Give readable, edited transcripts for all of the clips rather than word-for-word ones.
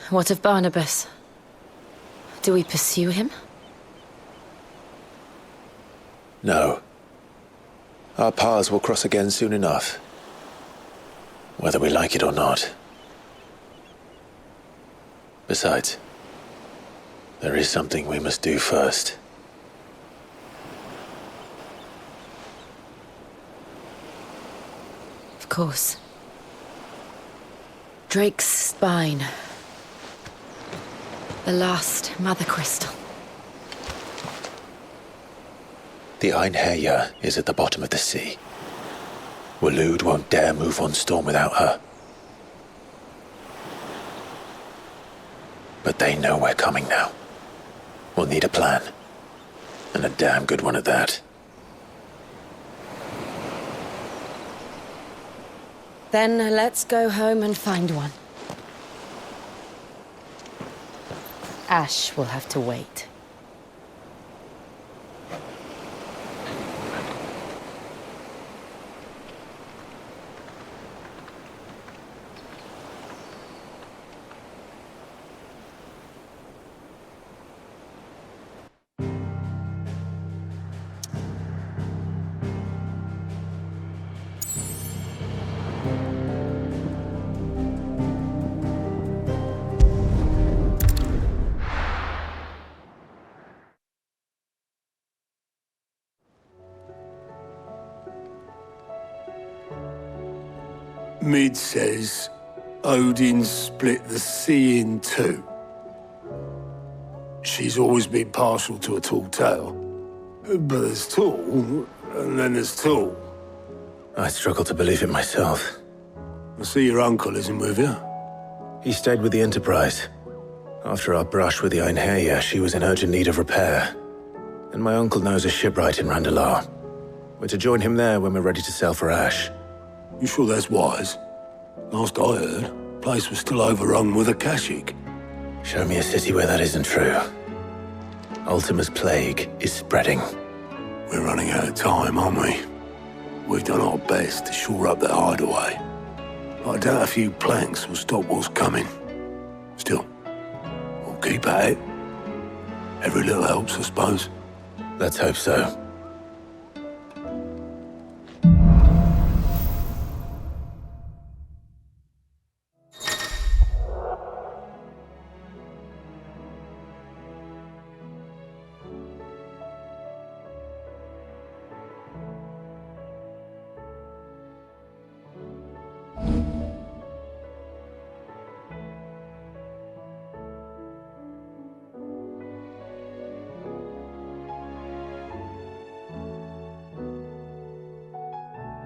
What of Barnabas? Do we pursue him? No. Our paths will cross again soon enough. Whether we like it or not. Besides, there is something we must do first. Of course. Drake's spine. The last Mothercrystal. The Einherja is at the bottom of the sea. Waloed won't dare move on storm without her. But they know we're coming now. We'll need a plan. And a damn good one at that. Then let's go home and find one. Ash will have to wait. Mid says Odin split the sea in two. She's always been partial to a tall tale. But there's tall, and then there's tall. I struggle to believe it myself. I see your uncle isn't with you. He stayed with the Enterprise. After our brush with the Einherja, she was in urgent need of repair. And my uncle knows a shipwright in Randalar. We're to join him there when we're ready to sail for Ash. You sure that's wise? Last I heard, the place was still overrun with Akashic. Show me a city where that isn't true. Ultima's plague is spreading. We're running out of time, aren't we? We've done our best to shore up that hideaway. I doubt a few planks will stop what's coming. Still, we'll keep at it. Every little helps, I suppose. Let's hope so.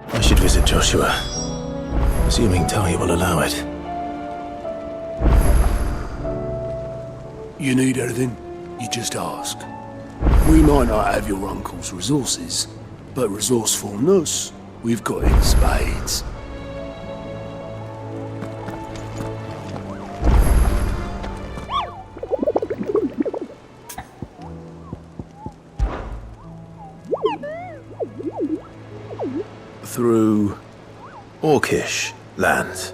I should visit Joshua, assuming Tahi will allow it. You need anything, you just ask. We might not have your uncle's resources, but resourcefulness, we've got in spades. Through Orcish lands.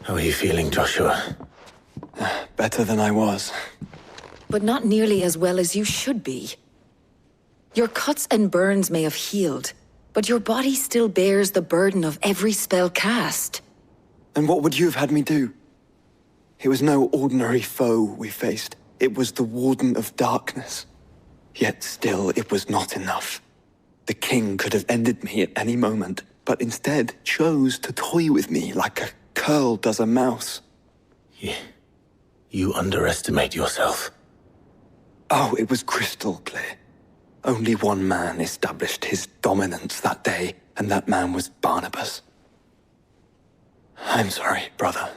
How are you feeling, Joshua? Better than I was. But not nearly as well as you should be. Your cuts and burns may have healed, but your body still bears the burden of every spell cast. And what would you have had me do? It was no ordinary foe we faced. It was the Warden of Darkness. Yet still, it was not enough. The king could have ended me at any moment, but instead chose to toy with me like a curl does a mouse. You underestimate yourself. Oh, it was crystal clear. Only one man established his dominance that day, and that man was Barnabas. I'm sorry, brother.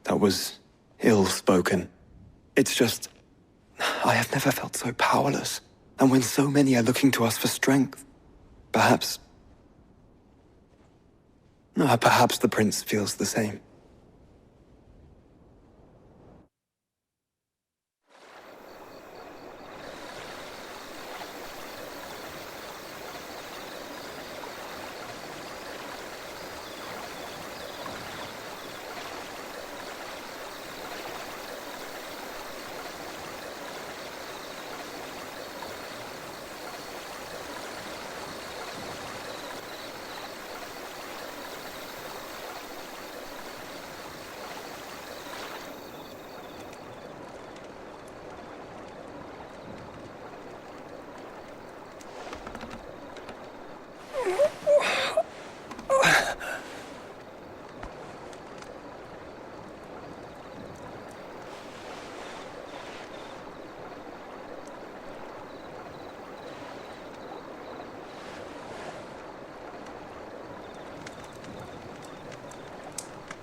That was ill-spoken. It's just, I have never felt so powerless. And when so many are looking to us for strength, perhaps the prince feels the same.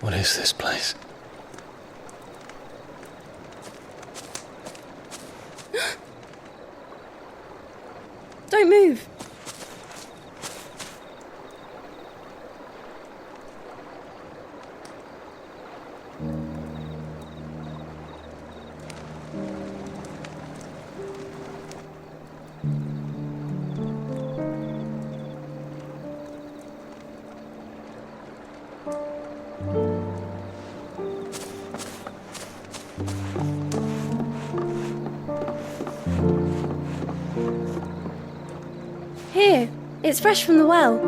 What is this place? Don't move! Here, it's fresh from the well.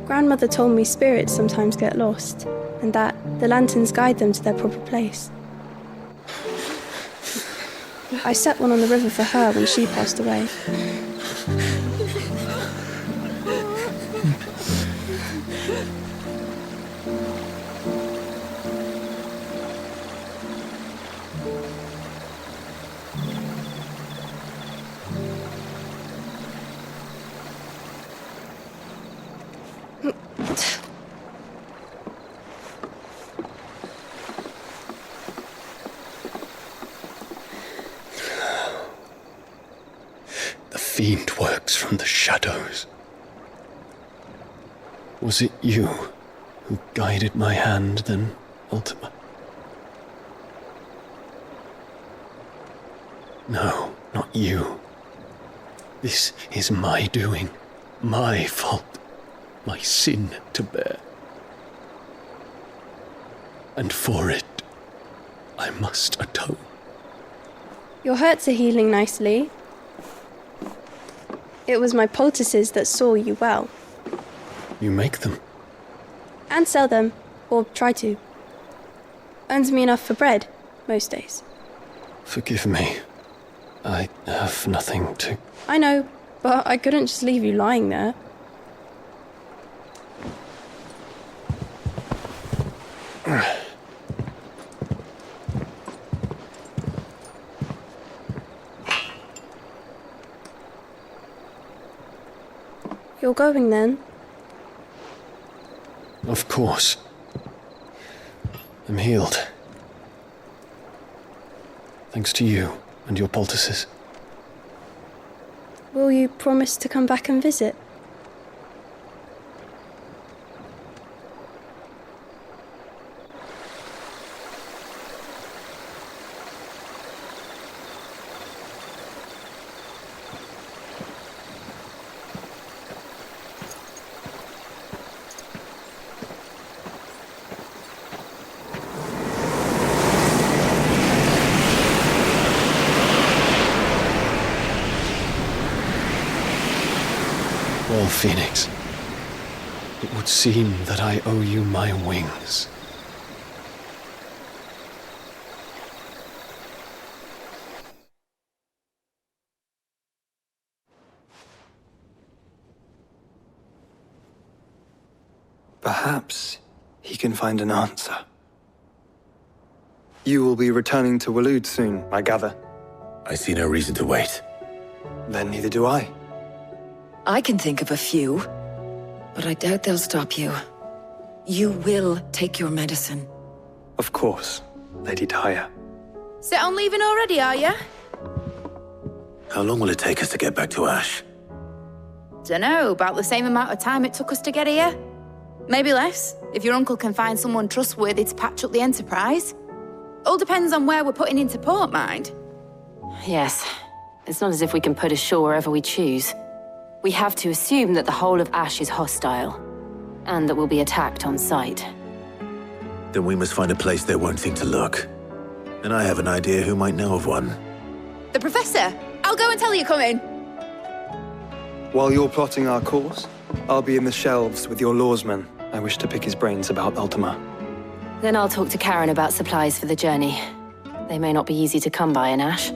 Grandmother told me spirits sometimes get lost, and that the lanterns guide them to their proper place. I set one on the river for her when she passed away. Fiend works from the shadows. Was it you who guided my hand then, Ultima? No, not you. This is my doing, my fault, my sin to bear. And for it, I must atone. Your hurts are healing nicely. It was my poultices that saw you well. You make them? And sell them, or try to. Earns me enough for bread, most days. Forgive me. I have nothing to... I know, but I couldn't just leave you lying there. You're going then? Of course. I'm healed. Thanks to you and your poultices. Will you promise to come back and visit? Tall Phoenix, it would seem that I owe you my wings. Perhaps he can find an answer. You will be returning to Waloed soon, I gather. I see no reason to wait. Then neither do I. I can think of a few, but I doubt they'll stop you. You will take your medicine. Of course, Lady Daya. Set on leaving already, are ya? How long will it take us to get back to Ash? Dunno, about the same amount of time it took us to get here. Maybe less, if your uncle can find someone trustworthy to patch up the Enterprise. All depends on where we're putting into port, mind. Yes. It's not as if we can put ashore wherever we choose. We have to assume that the whole of Ash is hostile, and that we'll be attacked on sight. Then we must find a place they won't think to look. And I have an idea who might know of one. The Professor! I'll go and tell you coming! While you're plotting our course, I'll be in the shelves with your lawsman. I wish to pick his brains about Ultima. Then I'll talk to Karen about supplies for the journey. They may not be easy to come by in Ash.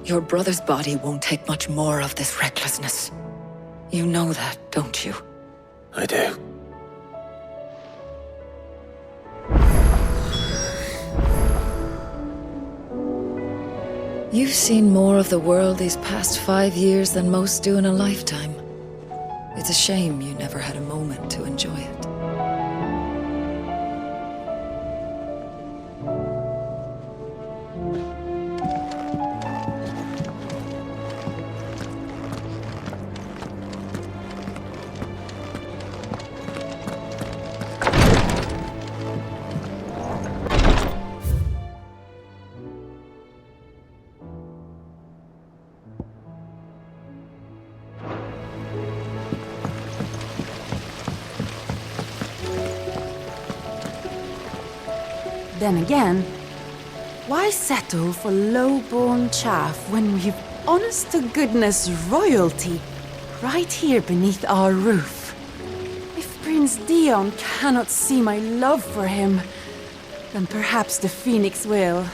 Your brother's body won't take much more of this recklessness. You know that, don't you? I do. You've seen more of the world these past 5 years than most do in a lifetime. It's a shame you never had a moment to enjoy it. Then again, why settle for low-born chaff when we've honest-to-goodness royalty right here beneath our roof? If Prince Dion cannot see my love for him, then perhaps the Phoenix will.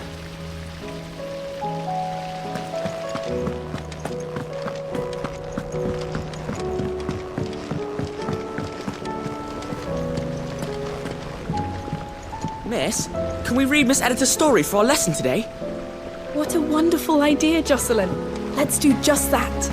Miss, can we read Miss Editor's story for our lesson today? What a wonderful idea, Jocelyn. Let's do just that.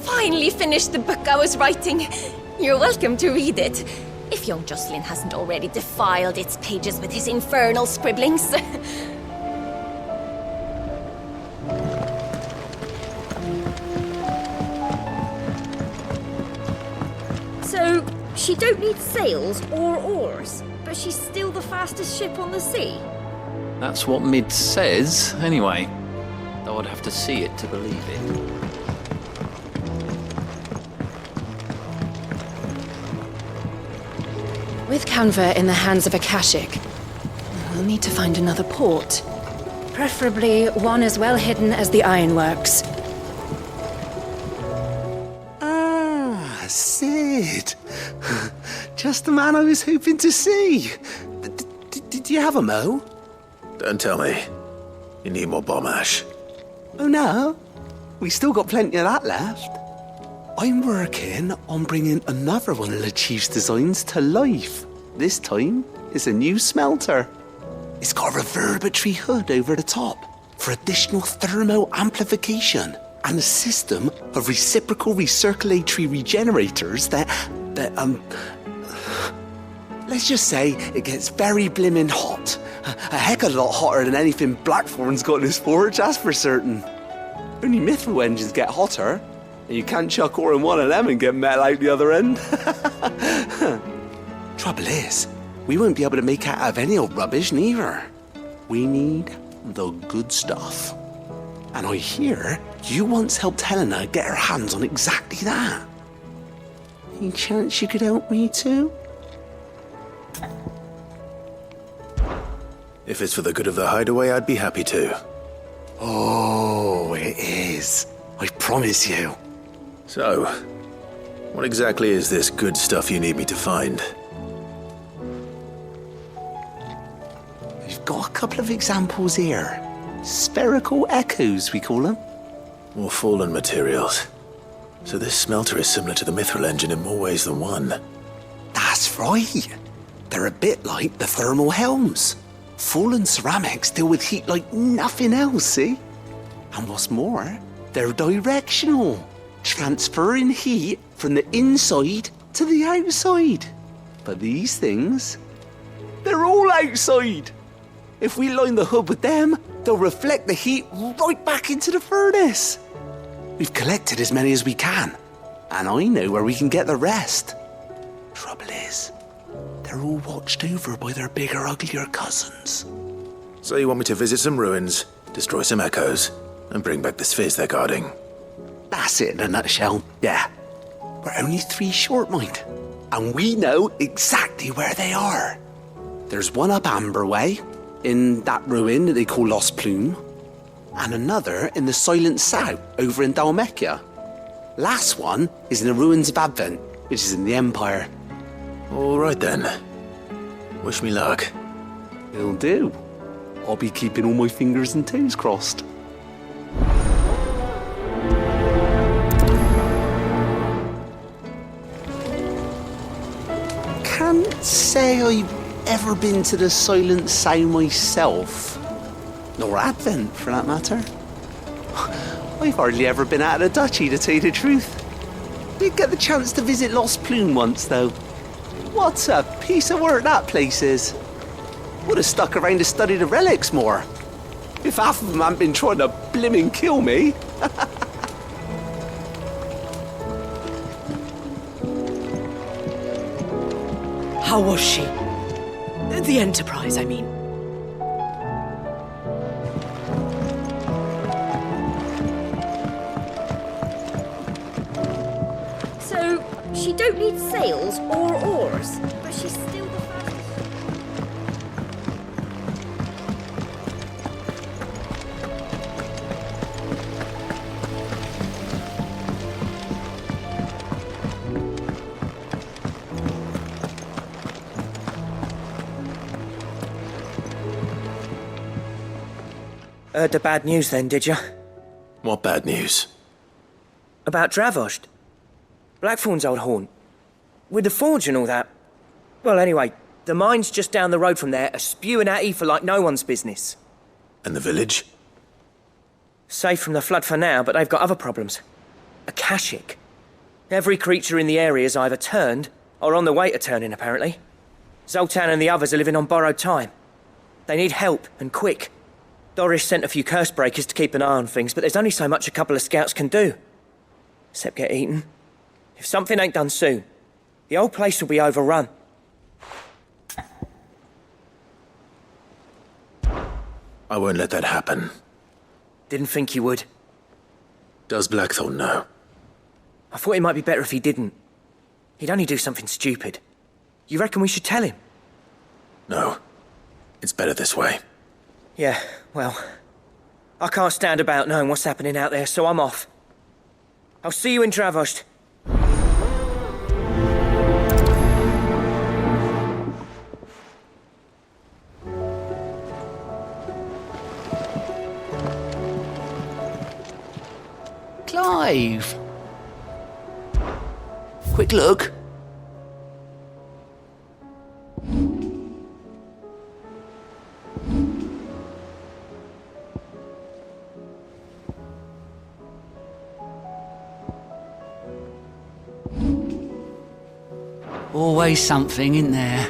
Finally finished the book I was writing. You're welcome to read it, if young Jocelyn hasn't already defiled its pages with his infernal scribblings. So, she don't need sails or oars, but she's still the fastest ship on the sea? That's what Mid says, anyway. Though I'd have to see it to believe it. With Canva in the hands of Akashic, we'll need to find another port. Preferably one as well hidden as the ironworks. Ah, Sid. Just the man I was hoping to see. Did you have a mo? Don't tell me. You need more bomb ash. Oh no, we still got plenty of that left. I'm working on bringing another one of the Chief's designs to life. This time, it's a new smelter. It's got a reverberatory hood over the top. for additional thermo-amplification and a system of reciprocal recirculatory regenerators that, let's just say it gets very blimmin' hot. A heck of a lot hotter than anything Blackthorn's got in his forge, that's for certain. Only mithril engines get hotter, and you can't chuck ore in one of them and get metal out the other end. Trouble is, we won't be able to make out of any old rubbish neither. We need the good stuff. And I hear you once helped Helena get her hands on exactly that. Any chance you could help me too? If it's for the good of the hideaway, I'd be happy to. Oh, it is. I promise you. So, what exactly is this good stuff you need me to find? We've got a couple of examples here. Spherical echoes, we call them. More fallen materials. So this smelter is similar to the mithril engine in more ways than one. That's right. They're a bit like the thermal helms. Fallen ceramics deal with heat like nothing else, see? And what's more, they're directional, transferring heat from the inside to the outside. But these things, they're all outside. If we line the hood with them, they'll reflect the heat right back into the furnace. We've collected as many as we can, and I know where we can get the rest. Trouble is, they're all watched over by their bigger, uglier cousins. So you want me to visit some ruins, destroy some echoes, and bring back the spheres they're guarding? That's it in a nutshell, yeah. We're only 3 short, mind. And we know exactly where they are. There's one up Amber Way, in that ruin that they call Lost Plume, and another in the Silent South, over in Dalmekia. Last one is in the ruins of Advent, which is in the Empire. All right then. Wish me luck. It'll do. I'll be keeping all my fingers and toes crossed. Can't say I've ever been to the Silent Sound myself. Nor Advent, for that matter. I've hardly ever been out of the duchy, to tell you the truth. Did get the chance to visit Lost Plume once, though. What a piece of work that place is. Would have stuck around to study the relics more. If half of them hadn't been trying to blimmin' kill me. How was she? The Enterprise, I mean. So, she don't need sails or oars, but she's still the fastest. Heard the bad news then, did you? What bad news? About Dravost. Blackthorn's old haunt. With the forge and all that. Well, anyway, the mine's just down the road from there are spewing out ether like no one's business. And the village? Safe from the flood for now, but they've got other problems. Akashic. Every creature in the area's either turned or on the way to turning, apparently. Zoltan and the others are living on borrowed time. They need help, and quick. Doris sent a few curse breakers to keep an eye on things, but there's only so much a couple of scouts can do. Except get eaten. If something ain't done soon, the whole place will be overrun. I won't let that happen. Didn't think you would. Does Blackthorn know? I thought it might be better if he didn't. He'd only do something stupid. You reckon we should tell him? No. It's better this way. Yeah, well, I can't stand about knowing what's happening out there, so I'm off. I'll see you in Dravost. Clive! Quick look. Always something, isn't there?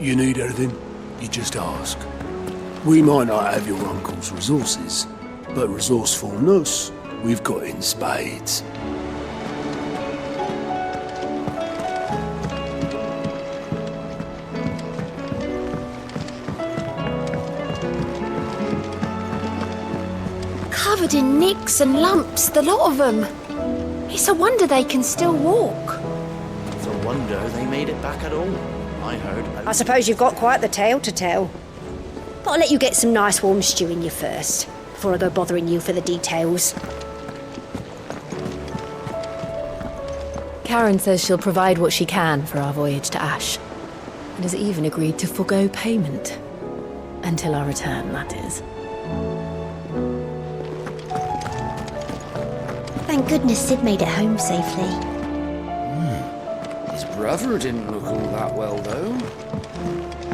You need anything, you just ask. We might not have your uncle's resources, but resourcefulness, we've got in spades. Covered in nicks and lumps, the lot of them. It's a wonder they can still walk. It's a wonder they made it back at all, I heard. I suppose you've got quite the tale to tell. But I'll let you get some nice warm stew in you first, before I go bothering you for the details. Karen says she'll provide what she can for our voyage to Ash, and has even agreed to forgo payment. Until our return, that is. Thank goodness Sid made it home safely. His brother didn't look all that well, though.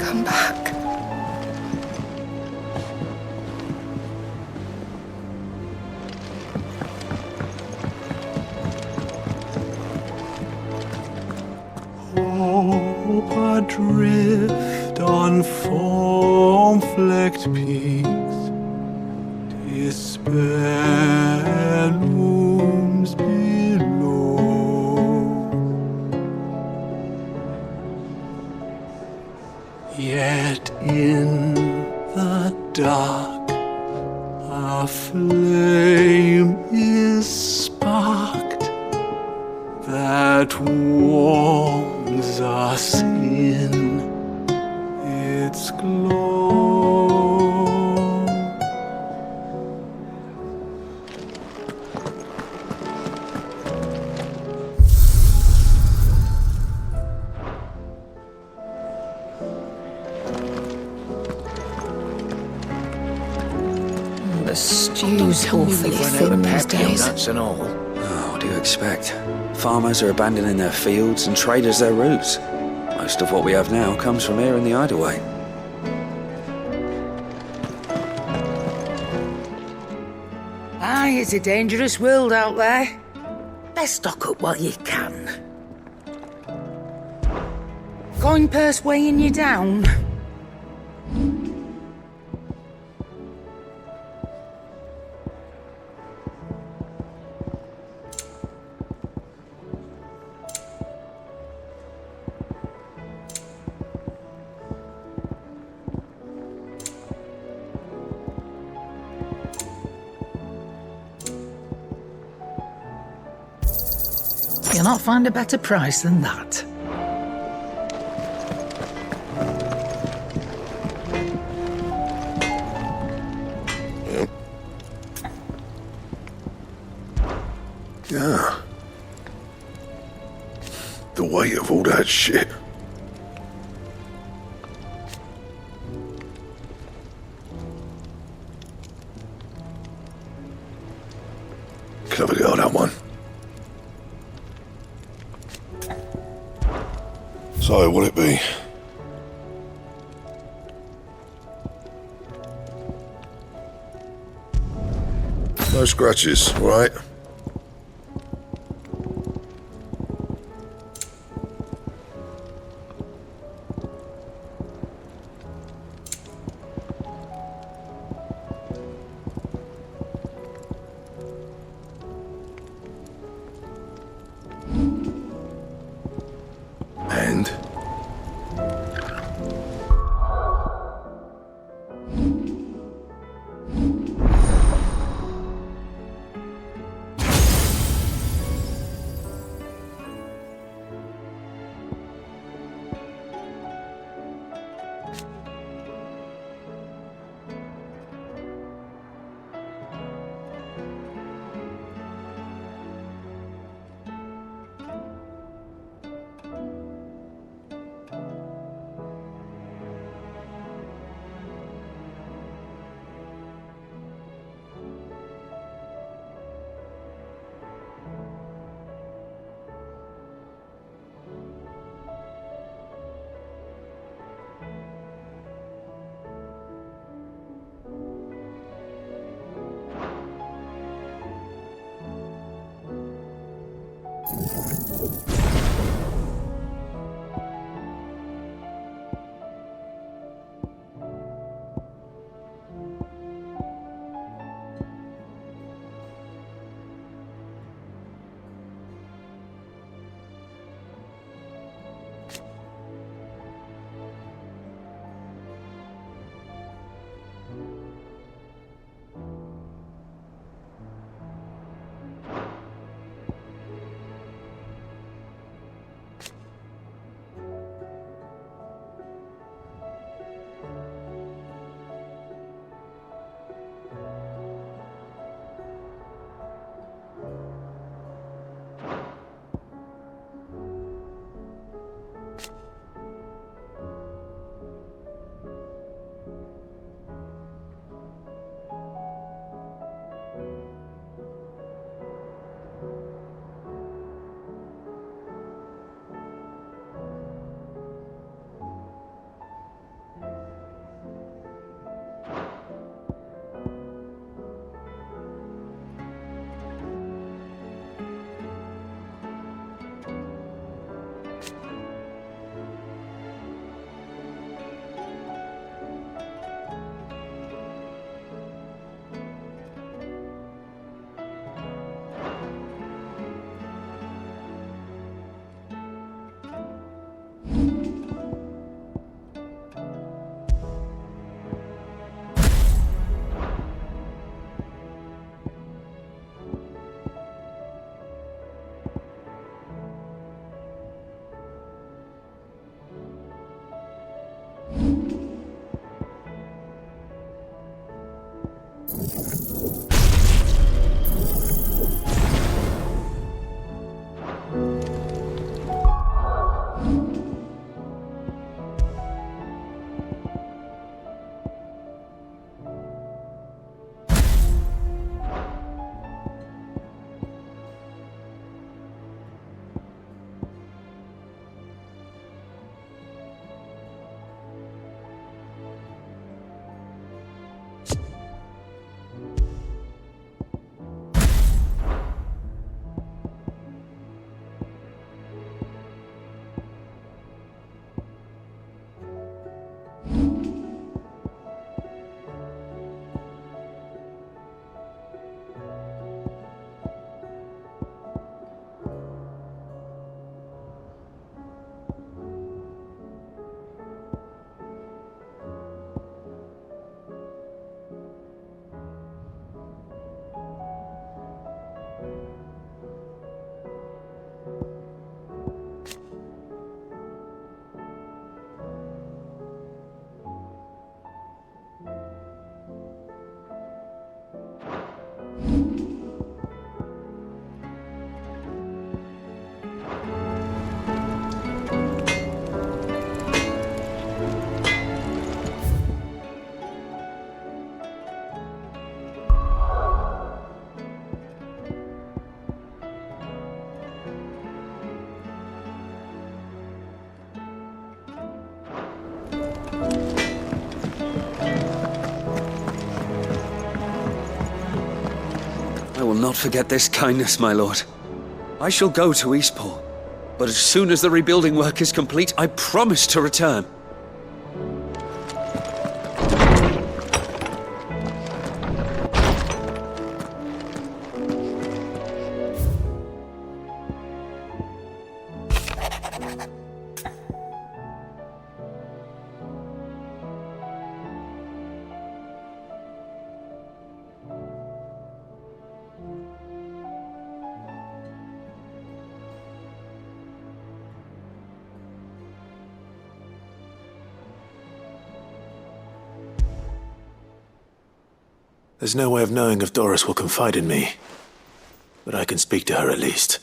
Come back. Hope adrift on foam-flecked peaks, despair looms below. Yet in the dark, a flame is sparked that warms us in its glow. The stew's awfully thin these days. Nuts and all. Oh, what do you expect? Farmers are abandoning their fields and traders their roots. Most of what we have now comes from here in the Hideaway. Aye, it's a dangerous world out there. Best stock up while you can. Coin purse weighing you down? You'll not find a better price than that. Yeah. The weight of all that shit. Clever girl, that one. So, what'll it be? No scratches, right? And? not forget this kindness, my lord. I shall go to Eastpool, but as soon as the rebuilding work is complete, I promise to return. There's no way of knowing if Doris will confide in me, but I can speak to her at least.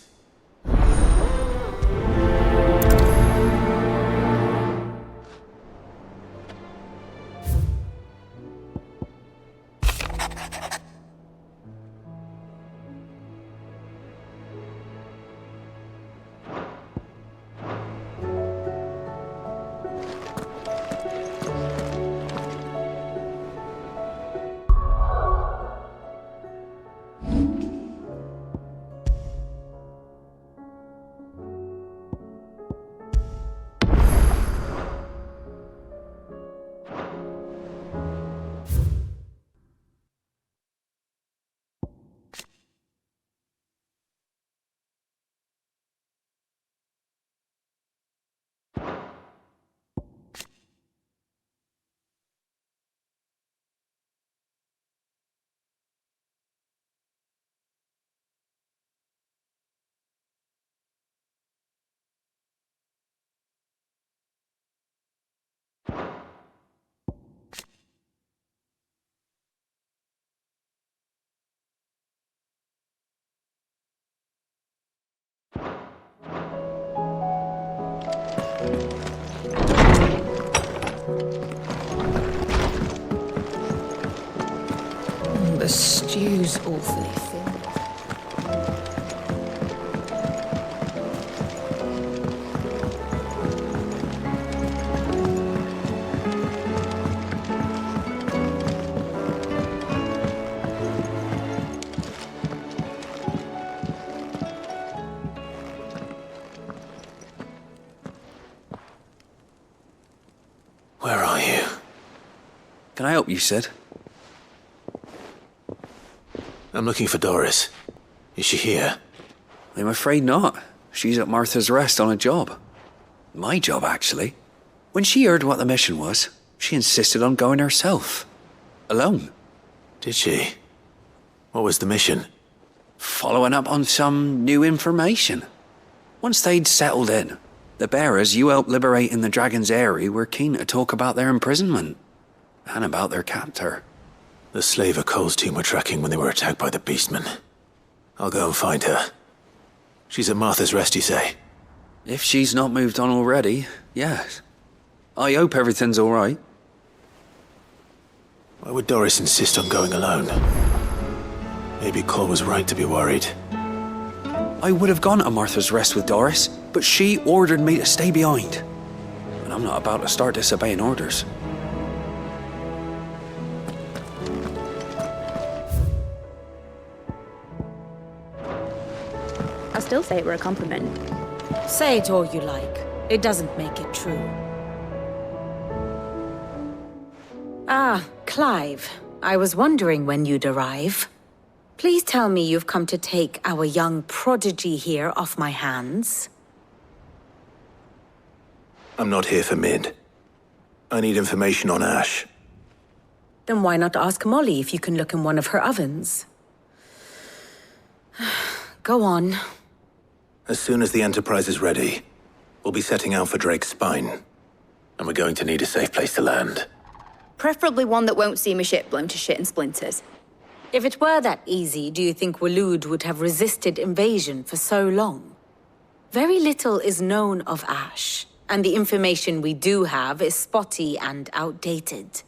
The stew's awfully thin. Where are you? Can I help you, Cid? I'm looking for Doris. Is she here? I'm afraid not. She's at Martha's Rest on a job. My job, actually. When she heard what the mission was, she insisted on going herself. Alone. Did she? What was the mission? Following up on some new information. Once they'd settled in, the bearers you helped liberate in the Dragon's Eyrie were keen to talk about their imprisonment. And about their captor. The slaver Cole's team were tracking when they were attacked by the Beastmen. I'll go and find her. She's at Martha's Rest, you say? If she's not moved on already, yes. I hope everything's all right. Why would Doris insist on going alone? Maybe Cole was right to be worried. I would have gone to Martha's Rest with Doris, but she ordered me to stay behind. And I'm not about to start disobeying orders. I still say it were a compliment. Say it all you like. It doesn't make it true. Ah, Clive. I was wondering when you'd arrive. Please tell me you've come to take our young prodigy here off my hands. I'm not here for Mid. I need information on Ash. Then why not ask Molly if you can look in one of her ovens? Go on. As soon as the Enterprise is ready, we'll be setting out for Drake's Spine. And we're going to need a safe place to land. Preferably one that won't see my ship blown to shit and splinters. If it were that easy, do you think Waloed would have resisted invasion for so long? Very little is known of Ash, and the information we do have is spotty and outdated.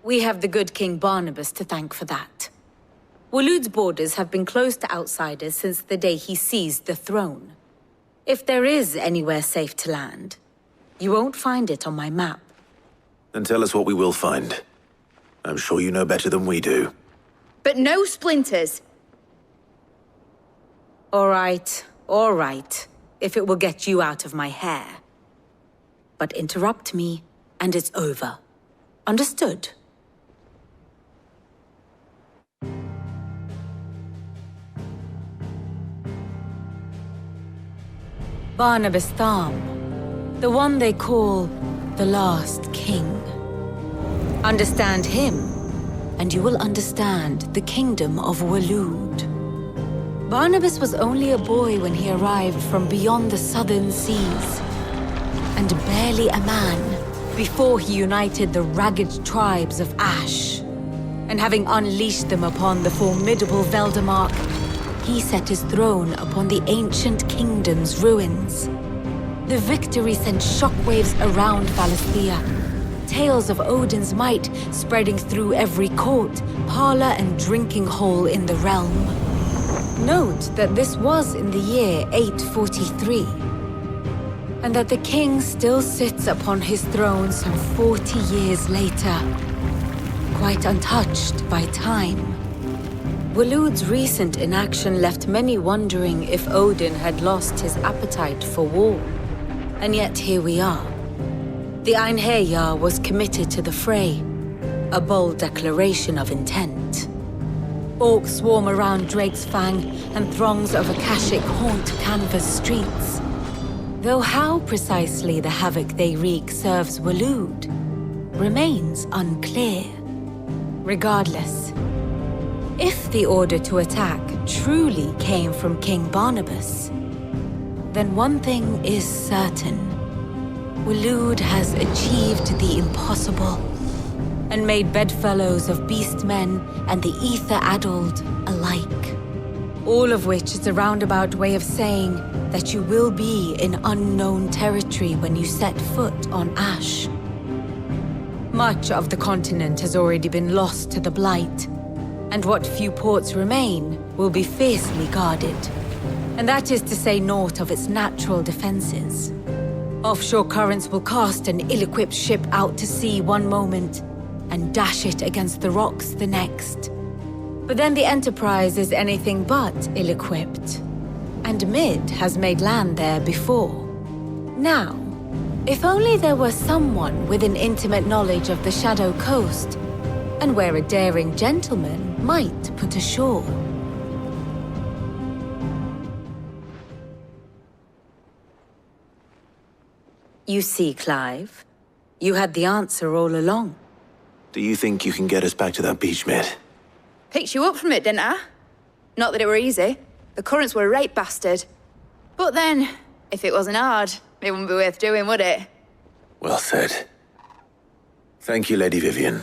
We have the good King Barnabas to thank for that. Waloed's borders have been closed to outsiders since the day he seized the throne. If there is anywhere safe to land, you won't find it on my map. Then tell us what we will find. I'm sure you know better than we do. But no splinters. All right, if it will get you out of my hair. But interrupt me, and it's over. Understood? Barnabas Tharmr, the one they call the Last King. Understand him, and you will understand the kingdom of Waloed. Barnabas was only a boy when he arrived from beyond the southern seas, and barely a man before he united the ragged tribes of Ash. And having unleashed them upon the formidable Veldemark, he set his throne upon the ancient kingdom's ruins. The victory sent shockwaves around Valisthea, tales of Odin's might spreading through every court, parlor, and drinking hole in the realm. Note that this was in the year 843, and that the king still sits upon his throne some 40 years later, quite untouched by time. Waloed's recent inaction left many wondering if Odin had lost his appetite for war. And yet here we are. The Einherjar was committed to the fray, a bold declaration of intent. Orcs swarm around Drake's Fang, and throngs of Akashic haunt canvas streets. Though how precisely the havoc they wreak serves Waloed remains unclear. Regardless, if the order to attack truly came from King Barnabas, then one thing is certain. Waloed has achieved the impossible, and made bedfellows of beastmen and the ether-addled alike. All of which is a roundabout way of saying that you will be in unknown territory when you set foot on Ash. Much of the continent has already been lost to the Blight, and what few ports remain will be fiercely guarded. And that is to say naught of its natural defenses. Offshore currents will cast an ill-equipped ship out to sea one moment, and dash it against the rocks the next. But then the Enterprise is anything but ill-equipped, and Mid has made land there before. Now, if only there were someone with an intimate knowledge of the Shadow Coast, and where a daring gentleman might put ashore. You see, Clive, you had the answer all along. Do you think you can get us back to that beach, Mid? Picked you up from it, didn't I? Not that it were easy. The currents were a right bastard. But then, if it wasn't hard, it wouldn't be worth doing, would it? Well said. Thank you, Lady Vivian.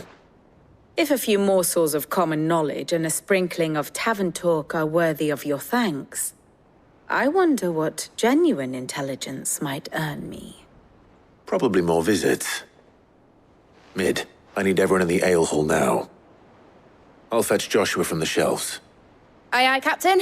If a few morsels of common knowledge and a sprinkling of tavern talk are worthy of your thanks, I wonder what genuine intelligence might earn me. Probably more visits. Mid, I need everyone in the ale hall now. I'll fetch Joshua from the shelves. Aye, aye, Captain.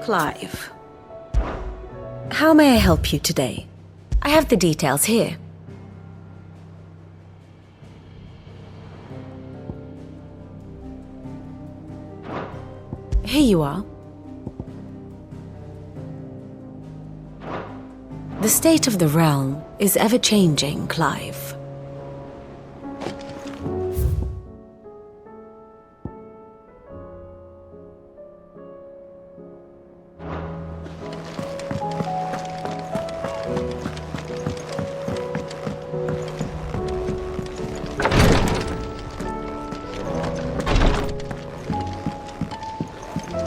Clive. How may I help you today? I have the details here. Here you are. The state of the realm is ever-changing, Clive.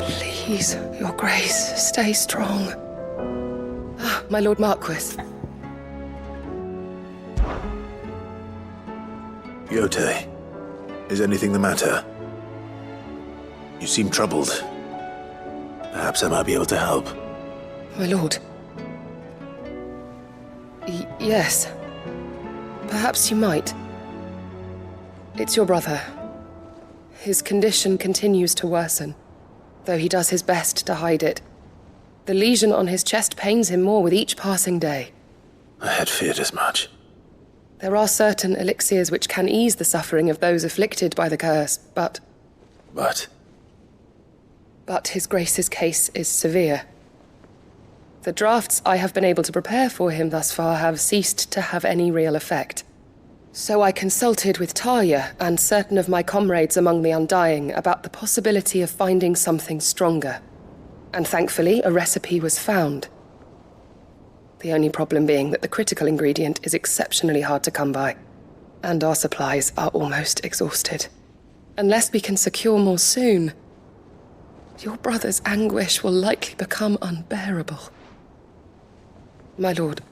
Please, Your Grace, stay strong. Ah, my Lord Marquis. Yote, is anything the matter? You seem troubled. Perhaps I might be able to help. My lord. Yes. Perhaps you might. It's your brother. His condition continues to worsen, though he does his best to hide it. The lesion on his chest pains him more with each passing day. I had feared as much. There are certain elixirs which can ease the suffering of those afflicted by the curse, but... But His Grace's case is severe. The drafts I have been able to prepare for him thus far have ceased to have any real effect. So I consulted with Talia and certain of my comrades among the Undying about the possibility of finding something stronger. And thankfully, a recipe was found. The only problem being that the critical ingredient is exceptionally hard to come by, and our supplies are almost exhausted. Unless we can secure more soon, your brother's anguish will likely become unbearable. My lord,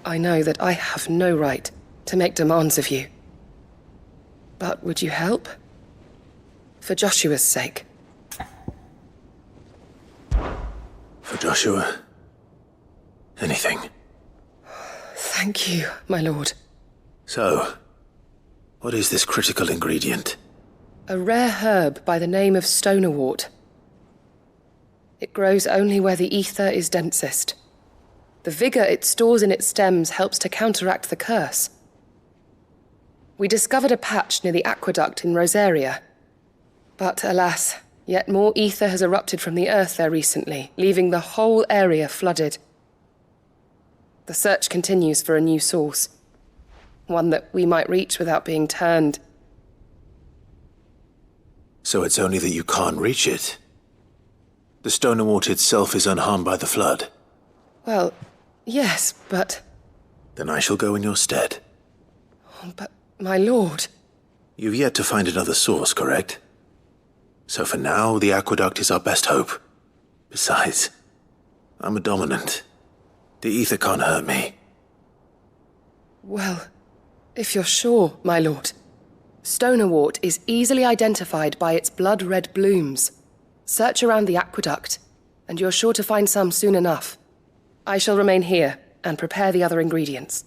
I know that I have no right to make demands of you. But would you help? For Joshua's sake. For Joshua? Anything. Thank you, my lord. So, what is this critical ingredient? A rare herb by the name of stonerwort. It grows only where the aether is densest. The vigor it stores in its stems helps to counteract the curse. We discovered a patch near the aqueduct in Rosaria. But alas, yet more aether has erupted from the earth there recently, leaving the whole area flooded. The search continues for a new source. One that we might reach without being turned. So it's only that you can't reach it? The stonerwort itself is unharmed by the flood? Well, yes, but... Then I shall go in your stead. But, my lord... You've yet to find another source, correct? So for now, the aqueduct is our best hope. Besides, I'm a dominant. The aether can't hurt me. Well, if you're sure, my lord. Stonerwort is easily identified by its blood-red blooms. Search around the aqueduct, and you're sure to find some soon enough. I shall remain here and prepare the other ingredients.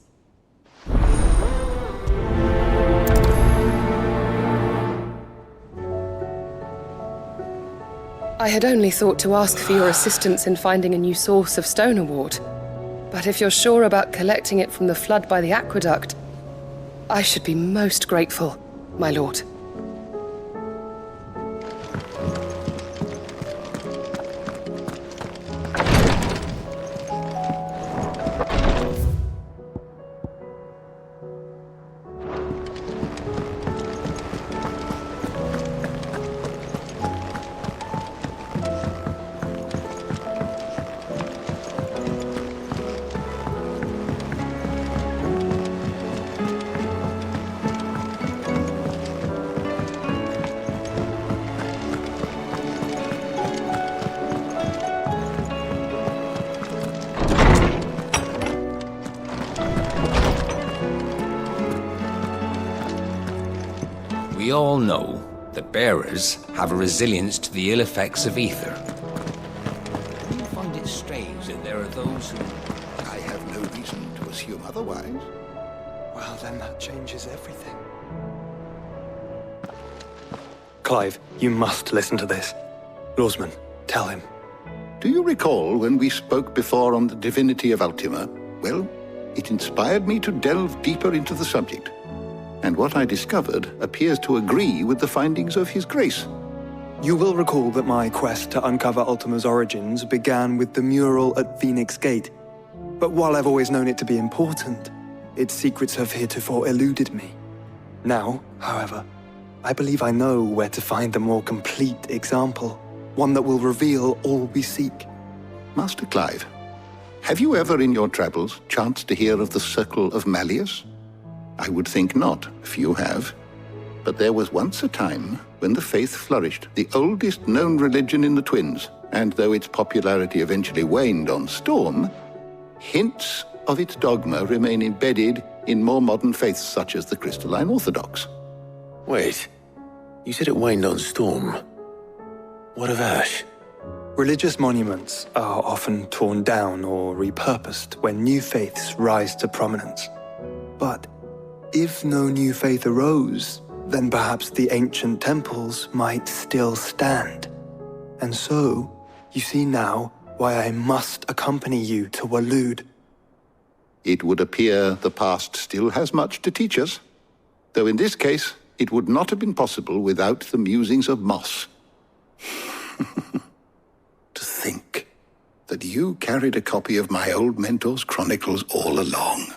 I had only thought to ask for your assistance in finding a new source of stonerwort. But if you're sure about collecting it from the flood by the aqueduct, I should be most grateful, my lord. We all know that bearers have a resilience to the ill effects of aether. Do you find it strange that there are those who... I have no reason to assume otherwise. Well, then that changes everything. Clive, you must listen to this. Lawsman, tell him. Do you recall when we spoke before on the divinity of Ultima? Well, it inspired me to delve deeper into the subject. And what I discovered appears to agree with the findings of His Grace. You will recall that my quest to uncover Ultima's origins began with the mural at Phoenix Gate. But while I've always known it to be important, its secrets have heretofore eluded me. Now, however, I believe I know where to find the more complete example, one that will reveal all we seek. Master Clive, have you ever in your travels chanced to hear of the Circle of Malleus? I would think not, if you have. But there was once a time when the faith flourished, the oldest known religion in the Twins, and though its popularity eventually waned on Storm, hints of its dogma remain embedded in more modern faiths such as the Crystalline Orthodox. Wait, you said it waned on Storm. What of Ash? Religious monuments are often torn down or repurposed when new faiths rise to prominence. But if no new faith arose, then perhaps the ancient temples might still stand. And so, you see now why I must accompany you to Waloed. it would appear the past still has much to teach us. Though in this case, it would not have been possible without the musings of Moss. To think that you carried a copy of my old mentor's chronicles all along.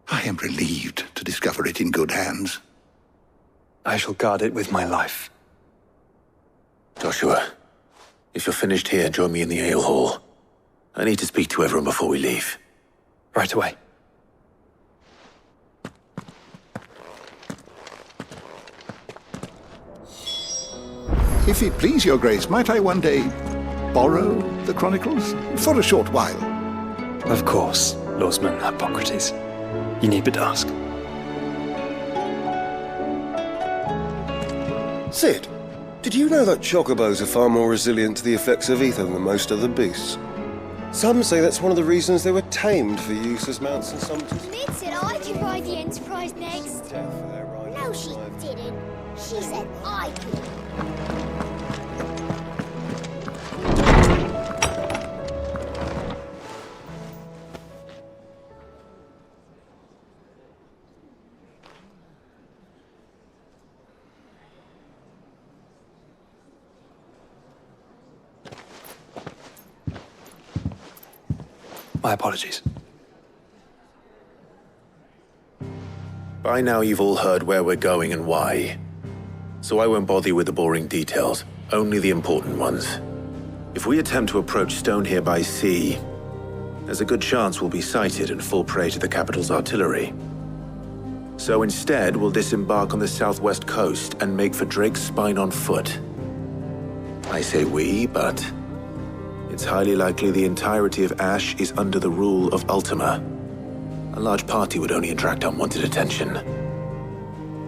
I am relieved to discover it in good hands. I shall guard it with my life. Joshua, if you're finished here, join me in the ale hall. I need to speak to everyone before we leave. Right away. If it please your grace, might I one day borrow the chronicles? For a short while. Of course, Lordsman Hippocrates. You need but ask. Cid, did you know that chocobos are far more resilient to the effects of ether than most other beasts? Some say that's one of the reasons they were tamed for use as mounts and sumpters. Mid said I could ride the Enterprise next. No, she didn't. She said I could. My apologies. By now you've all heard where we're going and why. So I won't bother you with the boring details, only the important ones. If we attempt to approach Stone here by sea, there's a good chance we'll be sighted and fall prey to the capital's artillery. So instead, we'll disembark on the southwest coast and make for Drake's Spine on foot. I say we, but it's highly likely the entirety of Ash is under the rule of Ultima. A large party would only attract unwanted attention,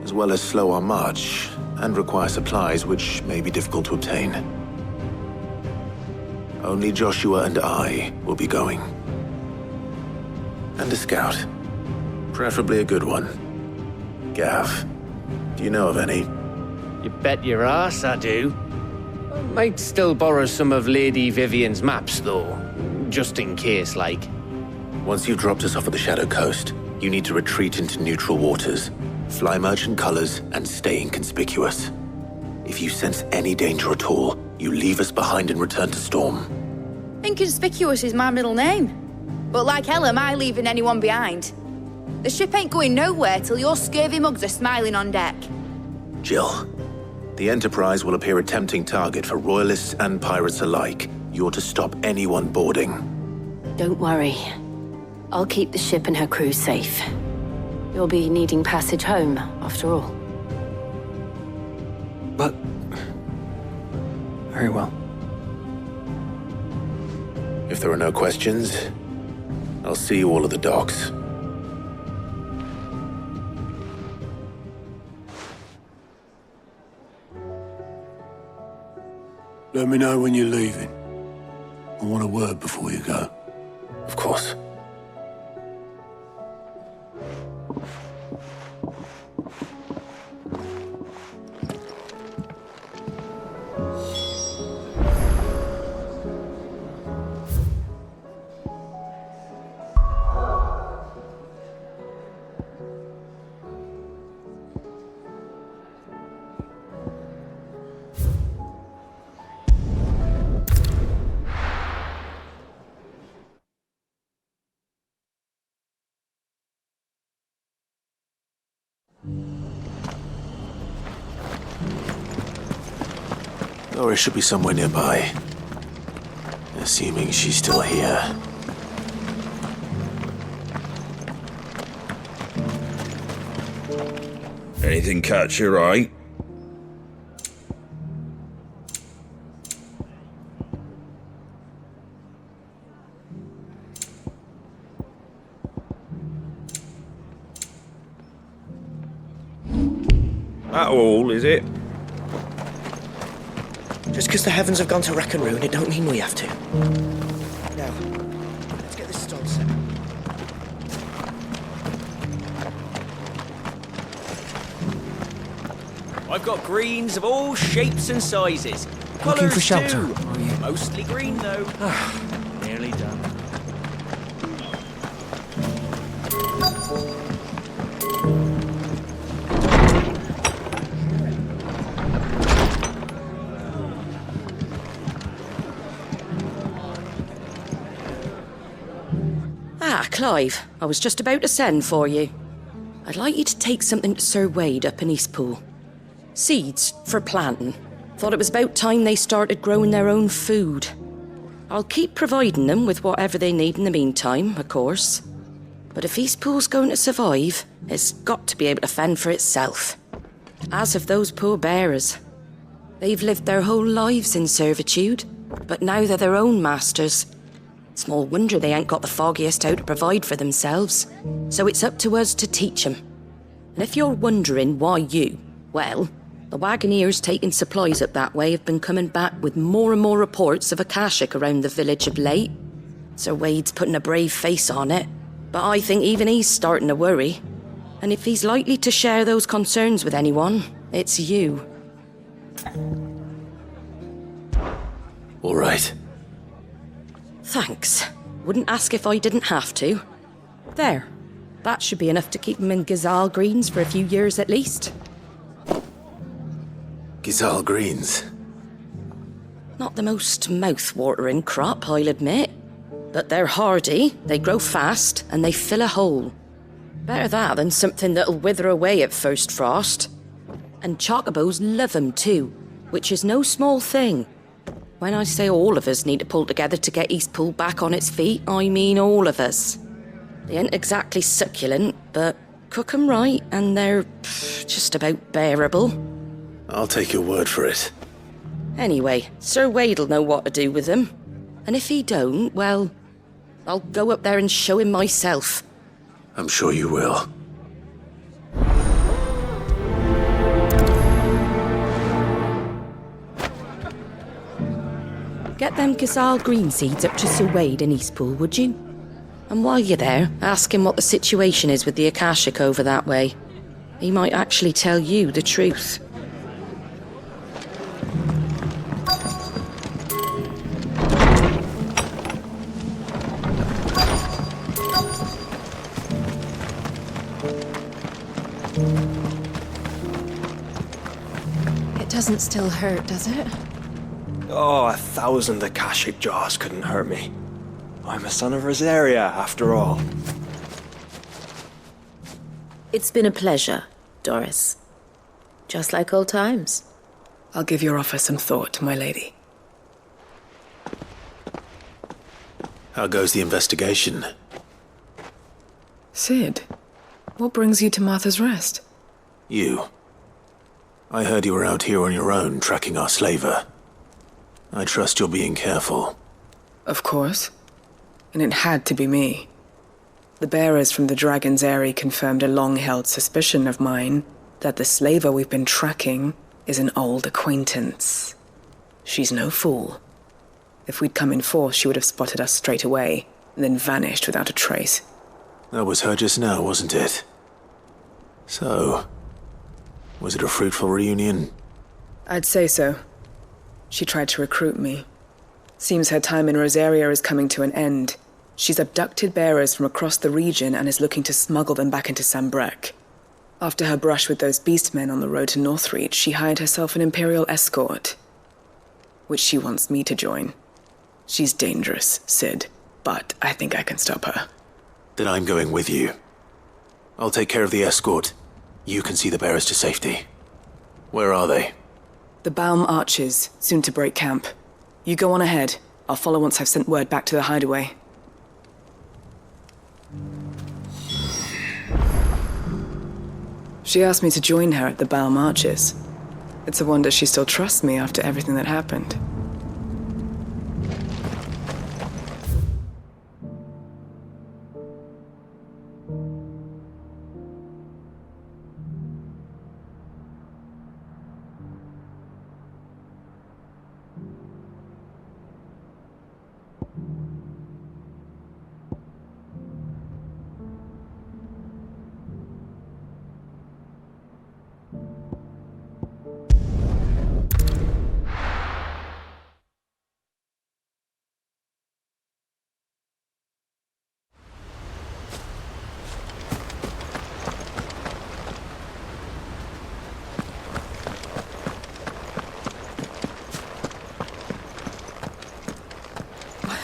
as well as slow our march and require supplies which may be difficult to obtain. Only Joshua and I will be going. And a scout. Preferably a good one. Gav, do you know of any? You bet your ass I do. I might still borrow some of Lady Vivian's maps, though. Just in case, like. Once you've dropped us off at the Shadow Coast, you need to retreat into neutral waters, fly merchant colors, and stay inconspicuous. If you sense any danger at all, you leave us behind and return to Storm. Inconspicuous is my middle name. But like hell am I leaving anyone behind. The ship ain't going nowhere till your scurvy mugs are smiling on deck. Jill, the Enterprise will appear a tempting target for royalists and pirates alike. You're to stop anyone boarding. Don't worry. I'll keep the ship and her crew safe. You'll be needing passage home, after all. But... very well. If there are no questions, I'll see you all at the docks. Let me know when you're leaving. I want a word before you go. Of course. Or it should be somewhere nearby. Assuming she's still here. Anything catch your eye? That all, is it? Just because the heavens have gone to rack and ruin, it don't mean we have to. Now, let's get this stall set. I've got greens of all shapes and sizes. Looking for Colours shelter, too. are you? Mostly green, though. Nearly done. Clive. I was just about to send for you. I'd like you to take something to Sir Wade up in Eastpool. Seeds for planting. Thought it was about time they started growing their own food. I'll keep providing them with whatever they need in the meantime, of course. But if Eastpool's going to survive, it's got to be able to fend for itself. As have those poor bearers. They've lived their whole lives in servitude, but now they're their own masters. Small wonder they ain't got the foggiest how to provide for themselves. So it's up to us to teach them. And if you're wondering why you, well, the Wagoneers taking supplies up that way have been coming back with more and more reports of Akashic around the village of late. Sir Wade's putting a brave face on it, but I think even he's starting to worry. And if he's likely to share those concerns with anyone, it's you. All right. Thanks. Wouldn't ask if I didn't have to. There. That should be enough to keep him in Gazal Greens for a few years at least. Gazal Greens? Not the most mouth-watering crop, I'll admit. But they're hardy, they grow fast, and they fill a hole. Better that than something that'll wither away at first frost. And chocobos love 'em too, which is no small thing. When I say all of us need to pull together to get Eastpool back on its feet, I mean all of us. They ain't exactly succulent, but cook 'em right and they're just about bearable. I'll take your word for it. Anyway, Sir Wade'll know what to do with them. And if he don't, well, I'll go up there and show him myself. I'm sure you will. Get them Gazal green seeds up to Sir Wade in Eastpool, would you? And while you're there, ask him what the situation is with the Akashic over that way. He might actually tell you the truth. It doesn't still hurt, does it? Oh, 1,000 Akashic jars couldn't hurt me. I'm a son of Rosaria, after all. It's been a pleasure, Doris. Just like old times. I'll give your offer some thought, my lady. How goes the investigation? Cid, what brings you to Martha's Rest? You. I heard you were out here on your own, tracking our slaver. I trust you're being careful. Of course. And it had to be me. The bearers from the Dragon's Eyrie confirmed a long-held suspicion of mine that the slaver we've been tracking is an old acquaintance. She's no fool. If we'd come in force, she would have spotted us straight away, and then vanished without a trace. That was her just now, wasn't it? So, was it a fruitful reunion? I'd say so. She tried to recruit me. Seems her time in Rosaria is coming to an end. She's abducted bearers from across the region and is looking to smuggle them back into Sambrek. After her brush with those beastmen on the road to Northreach, she hired herself an Imperial escort, which she wants me to join. She's dangerous, Cid, but I think I can stop her. Then I'm going with you. I'll take care of the escort. You can see the bearers to safety. Where are they? The Baum Archers, soon to break camp. You go on ahead. I'll follow once I've sent word back to the hideaway. She asked me to join her at the Baum Archers. It's a wonder she still trusts me after everything that happened.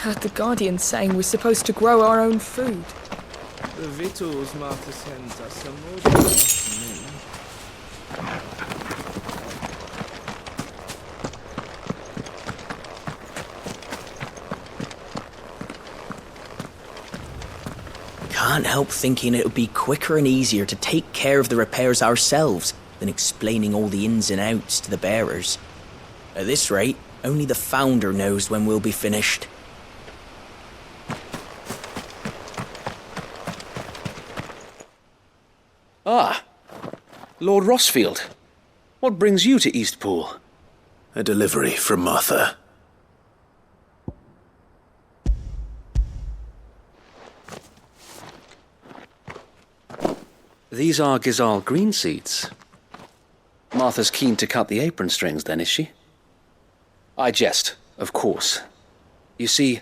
I heard the Guardian saying we're supposed to grow our own food. The victuals Martha sends us some more. Can't help thinking it would be quicker and easier to take care of the repairs ourselves than explaining all the ins and outs to the bearers. At this rate, only the Founder knows when we'll be finished. Ah, Lord Rosfield. What brings you to Eastpool? A delivery from Martha. These are Gizal green seeds. Martha's keen to cut the apron strings then, is she? I jest, of course. You see,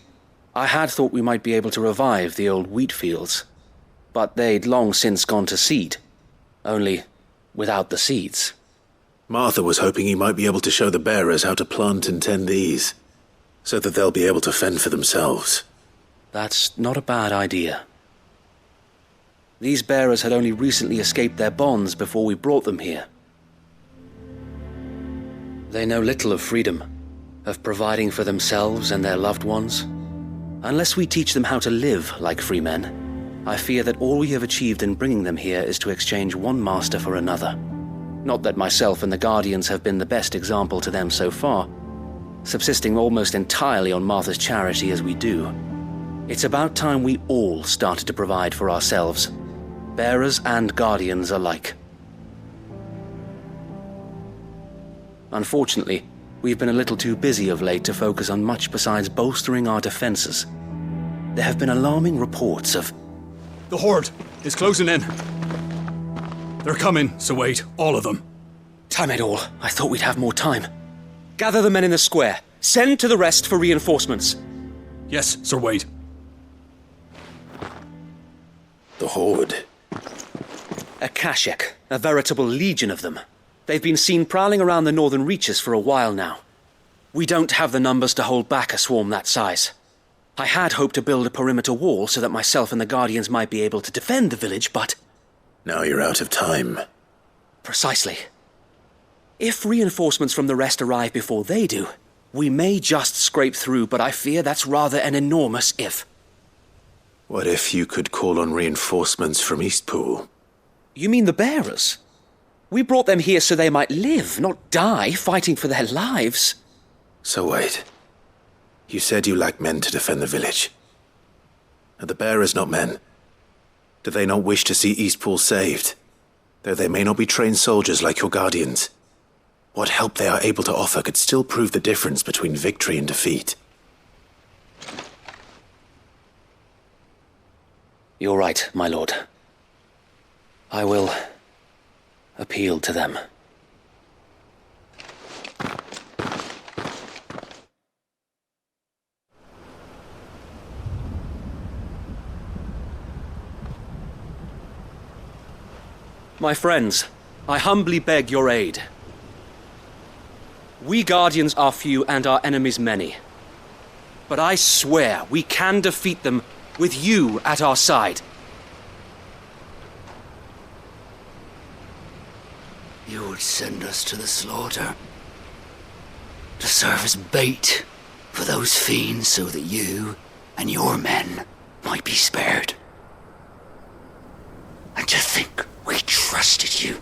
I had thought we might be able to revive the old wheat fields, but they'd long since gone to seed, only without the seeds. Martha was hoping he might be able to show the bearers how to plant and tend these, so that they'll be able to fend for themselves. That's not a bad idea. These bearers had only recently escaped their bonds before we brought them here. They know little of freedom, of providing for themselves and their loved ones. Unless we teach them how to live like free men, I fear that all we have achieved in bringing them here is to exchange one master for another. Not that myself and the Guardians have been the best example to them so far, subsisting almost entirely on Martha's charity as we do. It's about time we all started to provide for ourselves, bearers and Guardians alike. Unfortunately, we've been a little too busy of late to focus on much besides bolstering our defenses. There have been alarming reports of... The Horde is closing in. They're coming, so wait, all of them. Damn it all, I thought we'd have more time. Gather the men in the square. Send to the rest for reinforcements. Yes, Sir Wade. The Horde. A Kashek, a veritable legion of them. They've been seen prowling around the northern reaches for a while now. We don't have the numbers to hold back a swarm that size. I had hoped to build a perimeter wall so that myself and the Guardians might be able to defend the village, but... Now you're out of time. Precisely. If reinforcements from the rest arrive before they do, we may just scrape through, but I fear that's rather an enormous if. What if you could call on reinforcements from Eastpool? You mean the bearers? We brought them here so they might live, not die, fighting for their lives. So wait. You said you lack men to defend the village. Are the bearers not men? Do they not wish to see Eastpool saved? Though they may not be trained soldiers like your Guardians. What help they are able to offer could still prove the difference between victory and defeat. You're right, my lord. I will appeal to them. My friends, I humbly beg your aid. We Guardians are few and our enemies many. But I swear we can defeat them with you at our side. You would send us to the slaughter, to serve as bait for those fiends so that you and your men might be spared. And to think we trusted you.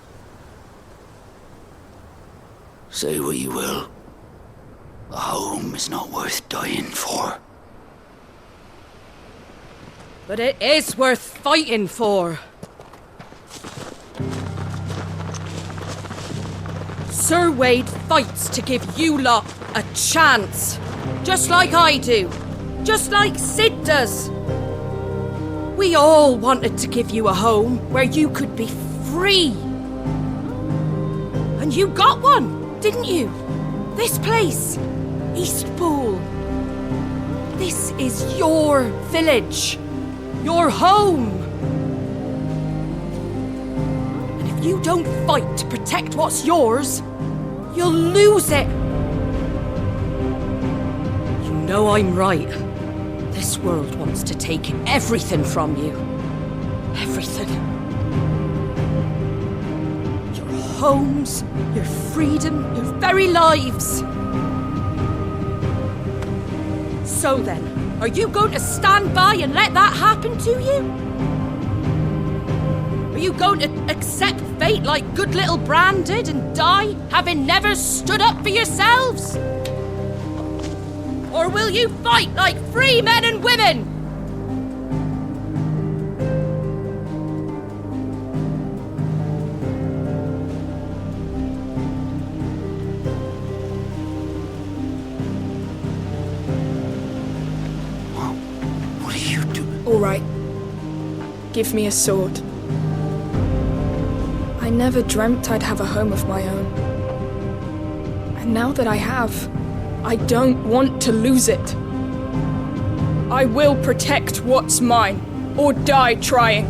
Say what you will, a home is not worth dying for. But it is worth fighting for. Sir Wade fights to give you lot a chance. Just like I do. Just like Cid does. We all wanted to give you a home where you could be free. And you got one, didn't you? This place, Eastpool. This is your village. Your home. And if you don't fight to protect what's yours, you'll lose it. You know I'm right. This world wants to take everything from you. Everything. Your homes, your freedom, your very lives. So then, are you going to stand by and let that happen to you? Are you going to accept fate like good little Bran did and die, having never stood up for yourselves? Or will you fight like free men and women? What are you doing? All right. Give me a sword. I never dreamt I'd have a home of my own. And now that I have, I don't want to lose it. I will protect what's mine, or die trying.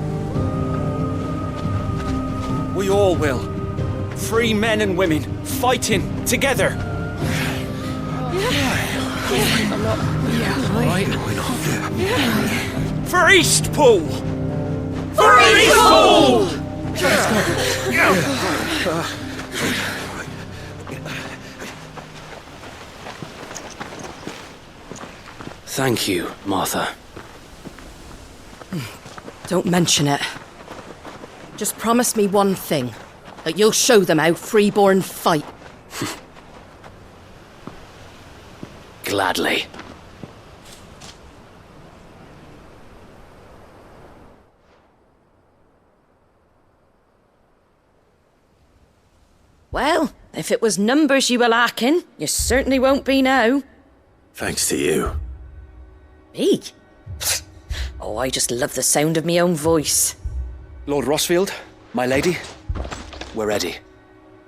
We all will. Free men and women, fighting together. I'm not... Right? For Eastpool! For Eastpool! Thank you, Martha. Don't mention it. Just promise me one thing. That you'll show them how freeborn fight. Gladly. Well, if it was numbers you were lacking, you certainly won't be now. Thanks to you. Me? Oh, I just love the sound of my own voice. Lord Rosfield, my lady, we're ready.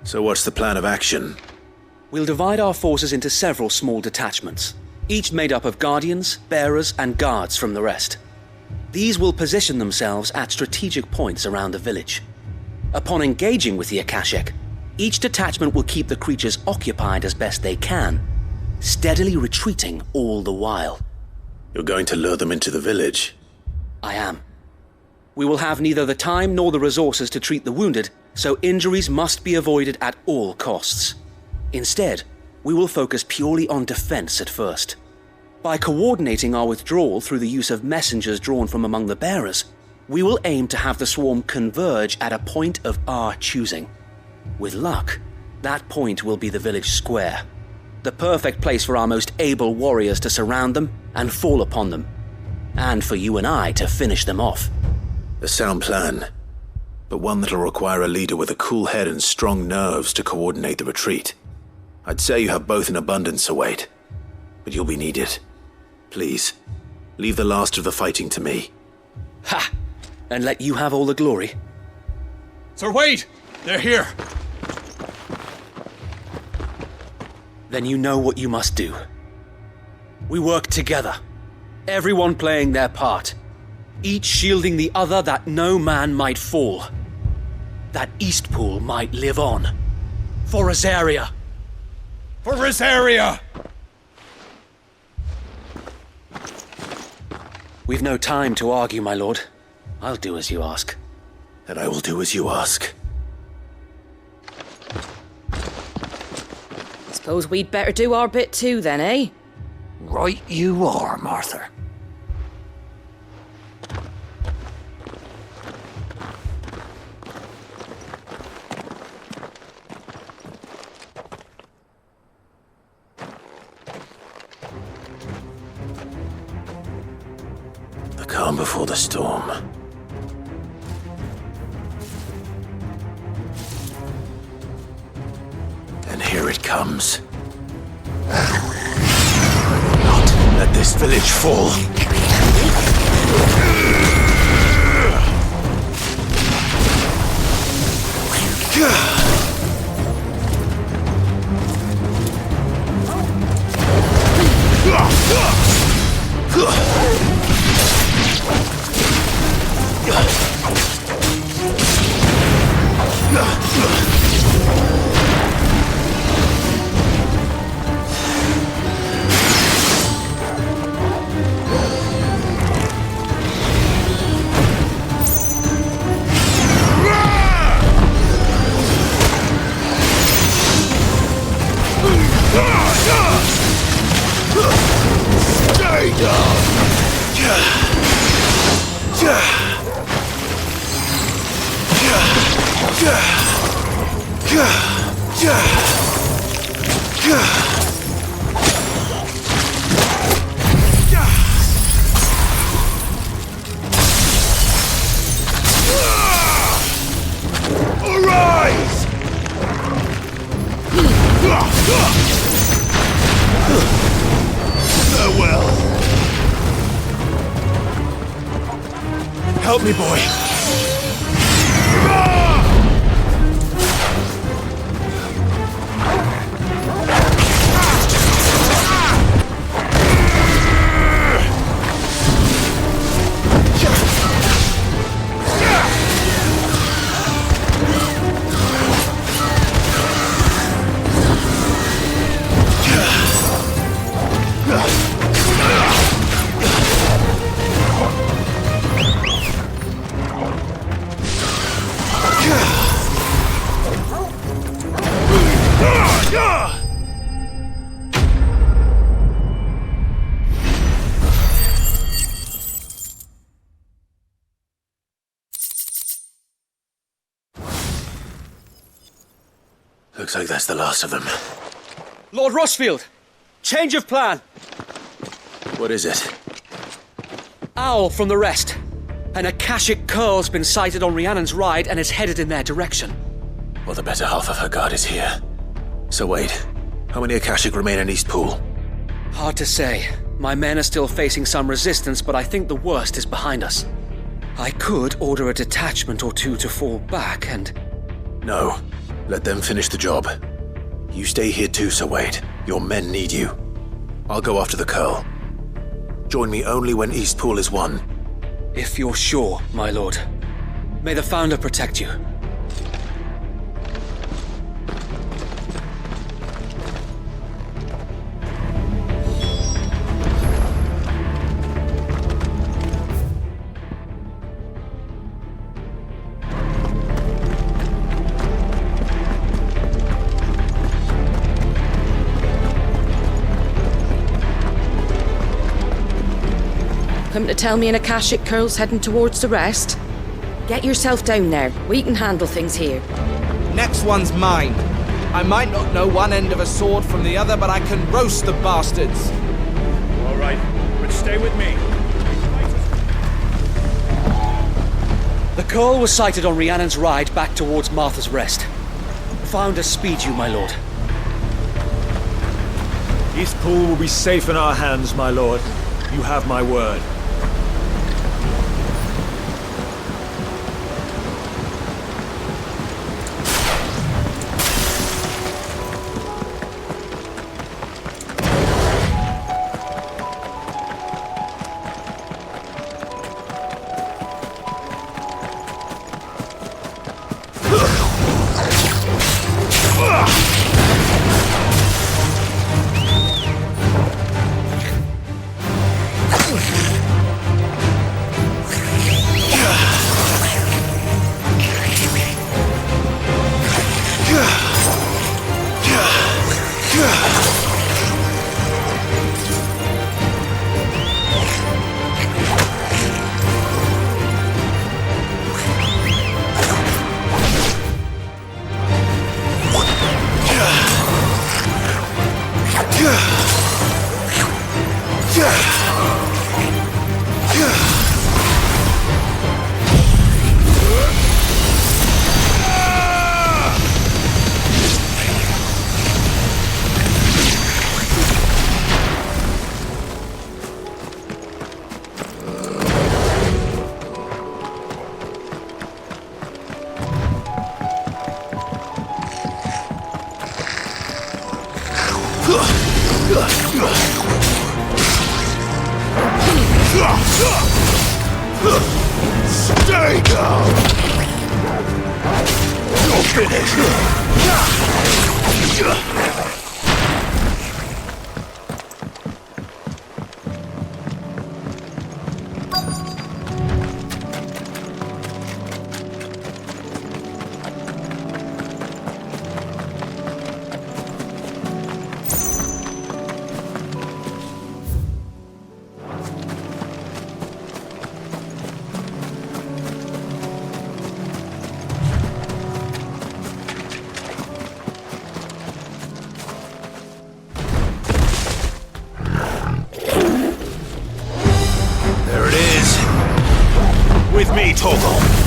So what's the plan of action? We'll divide our forces into several small detachments, each made up of guardians, bearers, and guards from the rest. These will position themselves at strategic points around the village. Upon engaging with the Akashic, each detachment will keep the creatures occupied as best they can, steadily retreating all the while. You're going to lure them into the village? I am. We will have neither the time nor the resources to treat the wounded, so injuries must be avoided at all costs. Instead, we will focus purely on defense at first. By coordinating our withdrawal through the use of messengers drawn from among the bearers, we will aim to have the swarm converge at a point of our choosing. With luck, that point will be the village square, the perfect place for our most able warriors to surround them and fall upon them, and for you and I to finish them off. A sound plan, but one that'll require a leader with a cool head and strong nerves to coordinate the retreat. I'd say you have both in abundance, Await, but you'll be needed. Please, leave the last of the fighting to me. Ha! And let you have all the glory. Sir Wade! They're here! Then you know what you must do. We work together, everyone playing their part, each shielding the other that no man might fall, that Eastpool might live on. For Rosaria! For Rosaria! We've no time to argue, my lord. I'll do as you ask. And I will do as you ask. Suppose we'd better do our bit too then, eh? Right you are, Martha. The calm before the storm. And here it comes. Not let this village fall. Stay down! Arise! Farewell. Help me, boy. Looks like that's the last of them. Lord Rosfield! Change of plan! What is it? Owl from the rest. An Akashic curl's been sighted on Rhiannon's ride and is headed in their direction. Well, the better half of her guard is here. So wait, how many Akashic remain in Eastpool? Hard to say. My men are still facing some resistance, but I think the worst is behind us. I could order a detachment or two to fall back and... No. Let them finish the job. You stay here too, Sir Wade. Your men need you. I'll go after the curl. Join me only when Eastpool is won. If you're sure, my lord. May the Founder protect you. Come to tell me an Akashic curl's heading towards the rest? Get yourself down there. We can handle things here. Next one's mine. I might not know one end of a sword from the other, but I can roast the bastards. All right, but stay with me. The curl was sighted on Rhiannon's ride back towards Martha's Rest. Founder speed you, my lord. Eastpool will be safe in our hands, my lord. You have my word. Stay down! You're finished! Torgal.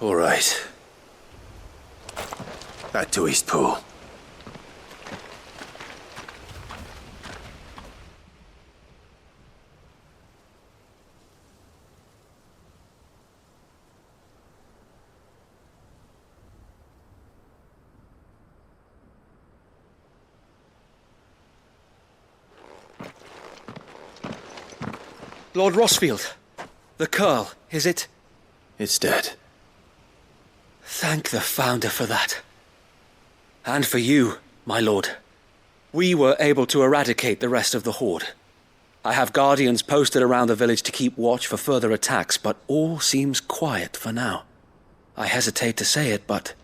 All right. Back to Eastpool. Lord Rosfield, the Curl, is it? It's dead. Thank the Founder for that. And for you, my lord. We were able to eradicate the rest of the Horde. I have guardians posted around the village to keep watch for further attacks, but all seems quiet for now. I hesitate to say it, but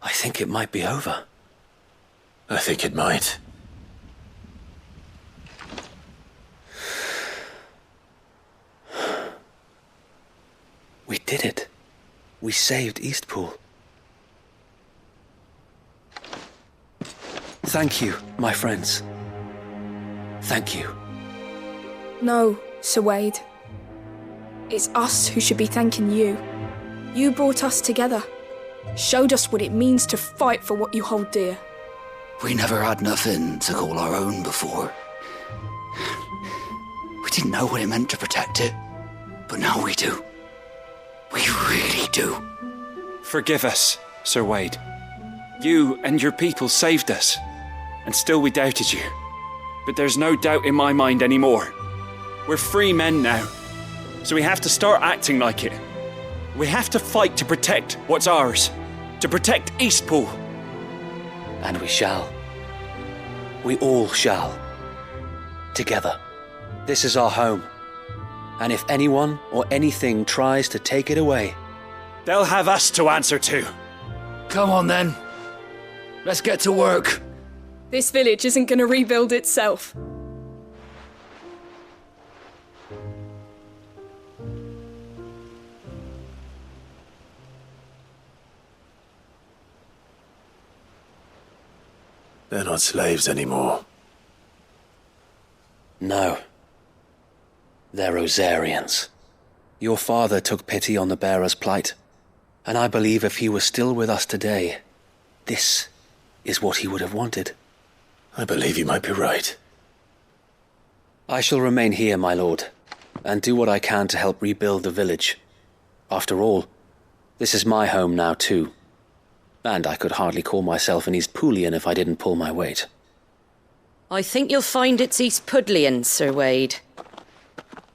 I think it might be over. I think it might. We did it. We saved Eastpool. Thank you, my friends. Thank you. No, Sir Wade. It's us who should be thanking you. You brought us together. Showed us what it means to fight for what you hold dear. We never had nothing to call our own before. We didn't know what it meant to protect it, but now we do. We really do. Forgive us, Sir Wade. You and your people saved us, and still we doubted you. But there's no doubt in my mind anymore. We're free men now, so we have to start acting like it. We have to fight to protect what's ours, to protect Eastpool. And we shall. We all shall. Together. This is our home. And if anyone or anything tries to take it away, they'll have us to answer to. Come on then. Let's get to work. This village isn't going to rebuild itself. They're not slaves anymore. No. They're Rosarians. Your father took pity on the bearer's plight, and I believe if he was still with us today, this is what he would have wanted. I believe you might be right. I shall remain here, my lord, and do what I can to help rebuild the village. After all, this is my home now too. And I could hardly call myself an Eastpoolian if I didn't pull my weight. I think you'll find it's Eastpudlian, Sir Wade.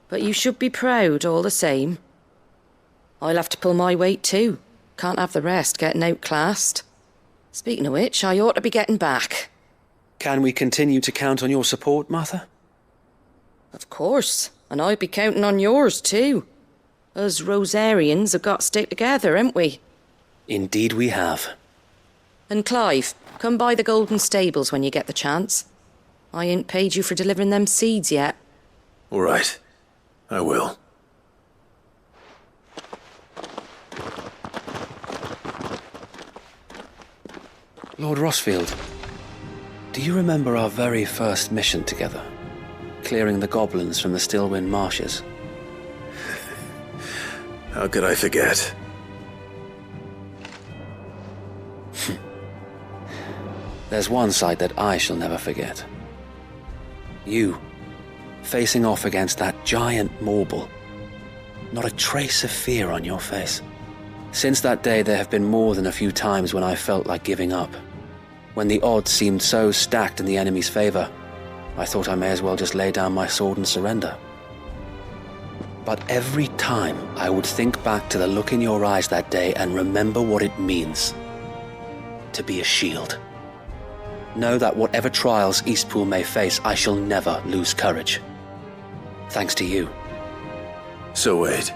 But you should be proud all the same. I'll have to pull my weight too. Can't have the rest getting outclassed. Speaking of which, I ought to be getting back. Can we continue to count on your support, Martha? Of course, and I'll be counting on yours too. Us Rosarians have got to stick together, haven't we? Indeed we have. And Clive, come by the Golden Stables when you get the chance. I ain't paid you for delivering them seeds yet. All right. I will. Lord Rosfield, do you remember our very first mission together? Clearing the goblins from the Stillwind marshes? How could I forget? There's one sight that I shall never forget. You, facing off against that giant Morble. Not a trace of fear on your face. Since that day, there have been more than a few times when I felt like giving up. When the odds seemed so stacked in the enemy's favor, I thought I may as well just lay down my sword and surrender. But every time I would think back to the look in your eyes that day and remember what it means to be a shield. Know that whatever trials Eastpool may face, I shall never lose courage. Thanks to you. So Wade,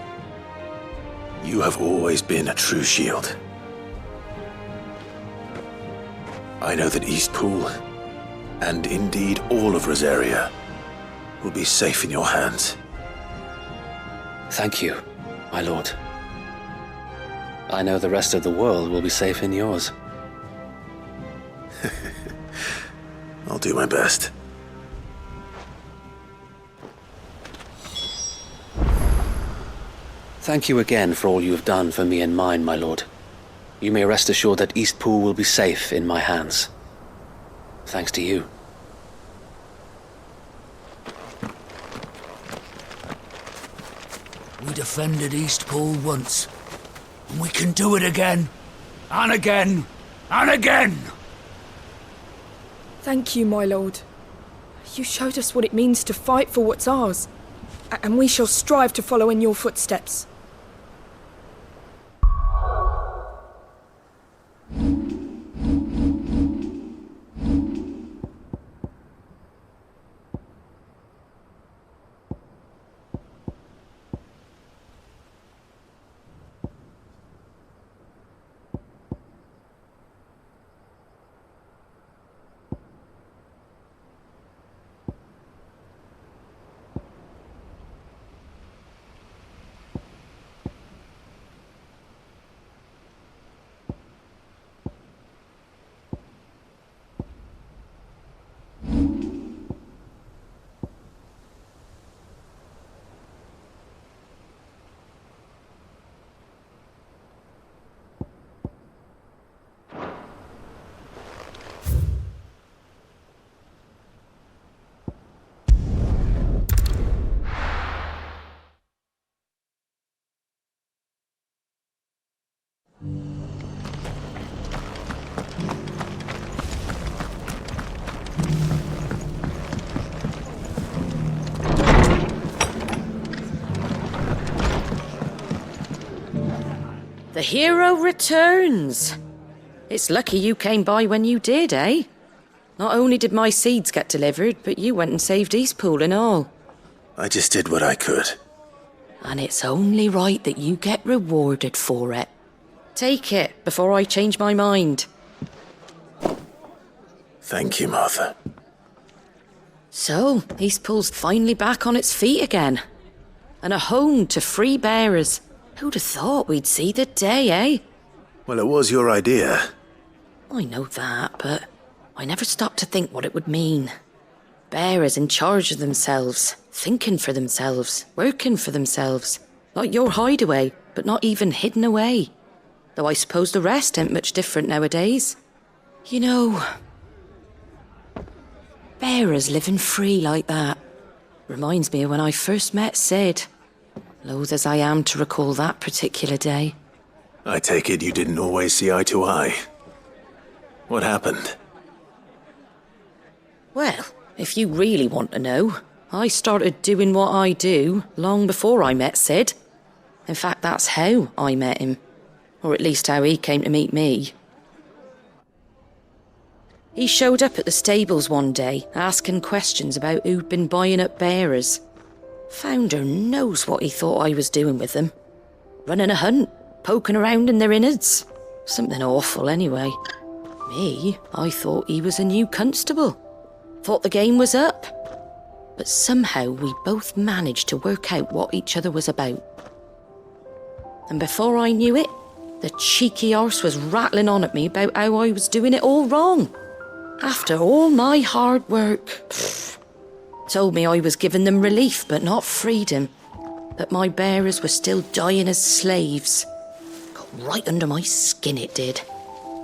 you have always been a true shield. I know that Eastpool, and indeed all of Rosaria, will be safe in your hands. Thank you, my lord. I know the rest of the world will be safe in yours. I'll do my best. Thank you again for all you have done for me and mine, my lord. You may rest assured that Eastpool will be safe in my hands. Thanks to you. We defended Eastpool once, and we can do it again, and again, and again! Thank you, my lord. You showed us what it means to fight for what's ours, and we shall strive to follow in your footsteps. The hero returns. It's lucky you came by when you did, eh? Not only did my seeds get delivered, but you went and saved Eastpool and all. I just did what I could. And it's only right that you get rewarded for it. Take it before I change my mind. Thank you, Martha. So, Eastpool's finally back on its feet again. And a home to free bearers. Who'd have thought we'd see the day, eh? Well, it was your idea. I know that, but I never stopped to think what it would mean. Bearers in charge of themselves, thinking for themselves, working for themselves. Like your hideaway, but not even hidden away. Though I suppose the rest ain't much different nowadays. You know, bearers living free like that reminds me of when I first met Cid. Loath as I am to recall that particular day. I take it you didn't always see eye to eye. What happened? Well, if you really want to know, I started doing what I do long before I met Cid. In fact, that's how I met him. Or at least how he came to meet me. He showed up at the stables one day, asking questions about who'd been buying up bearers. Founder knows what he thought I was doing with them. Running a hunt, poking around in their innards. Something awful, anyway. Me, I thought he was a new constable. Thought the game was up. But somehow we both managed to work out what each other was about. And before I knew it, the cheeky arse was rattling on at me about how I was doing it all wrong. After all my hard work. Told me I was giving them relief, but not freedom. That my bearers were still dying as slaves. Got right under my skin, it did.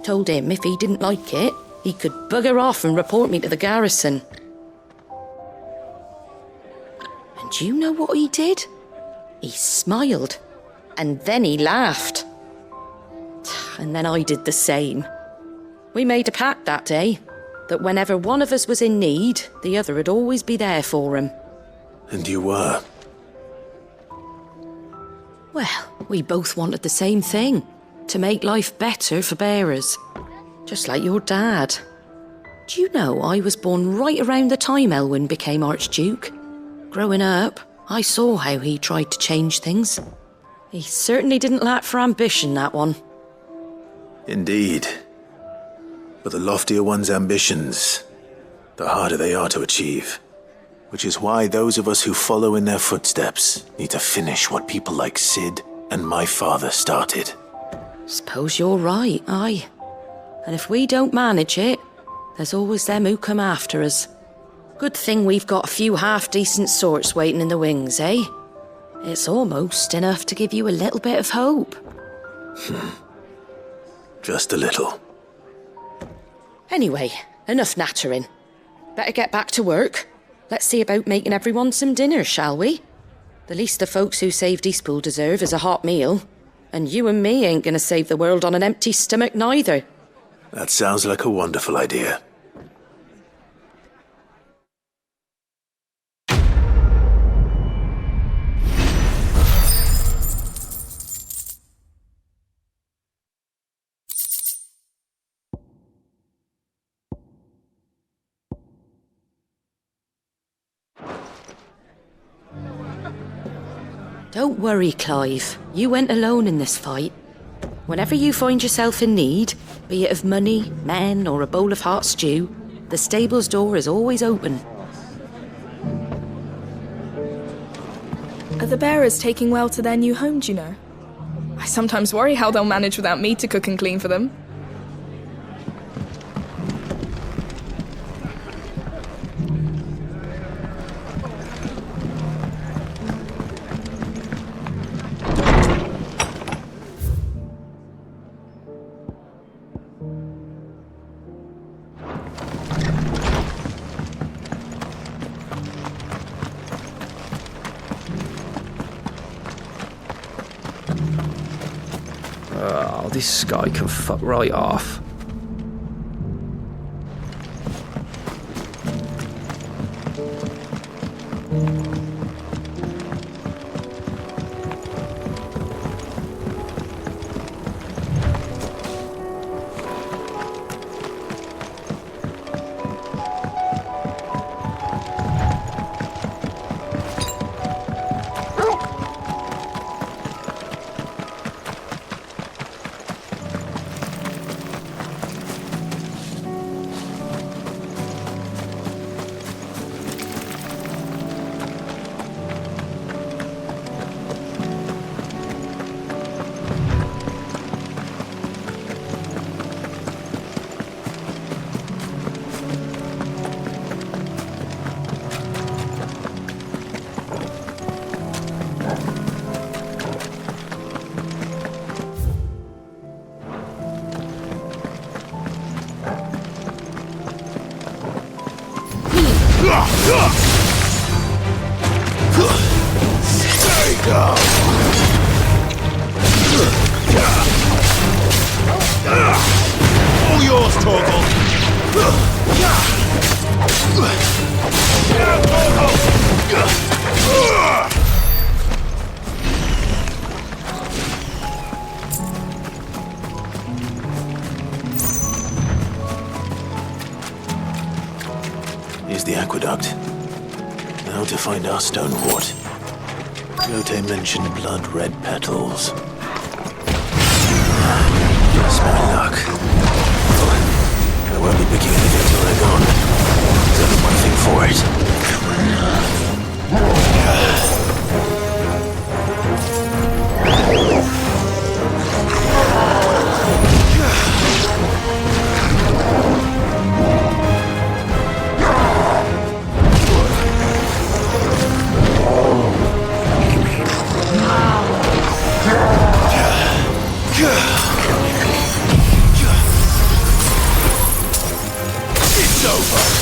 Told him if he didn't like it, he could bugger off and report me to the garrison. And do you know what he did? He smiled. And then he laughed. And then I did the same. We made a pact that day, that whenever one of us was in need, the other would always be there for him. And you were? Well, we both wanted the same thing. To make life better for bearers. Just like your dad. Do you know I was born right around the time Elwyn became Archduke? Growing up, I saw how he tried to change things. He certainly didn't lack for ambition, that one. Indeed. But the loftier one's ambitions, the harder they are to achieve. Which is why those of us who follow in their footsteps need to finish what people like Cid and my father started. Suppose you're right, aye. And if we don't manage it, there's always them who come after us. Good thing we've got a few half-decent sorts waiting in the wings, eh? It's almost enough to give you a little bit of hope. Just a little. Anyway, enough nattering. Better get back to work. Let's see about making everyone some dinner, shall we? The least the folks who saved Eastpool deserve is a hot meal. And you and me ain't gonna save the world on an empty stomach neither. That sounds like a wonderful idea. Don't worry, Clive. You went alone in this fight. Whenever you find yourself in need, be it of money, men, or a bowl of hot stew, the stable's door is always open. Are the bearers taking well to their new home, do you know? I sometimes worry how they'll manage without me to cook and clean for them. This guy can fuck right off. There you go. All yours, Torgal. aqueduct. Now to find our stone wart. Yote mentioned blood-red petals. That's my luck. I won't be picking anything till they're gone. There's only one thing for it. It's over!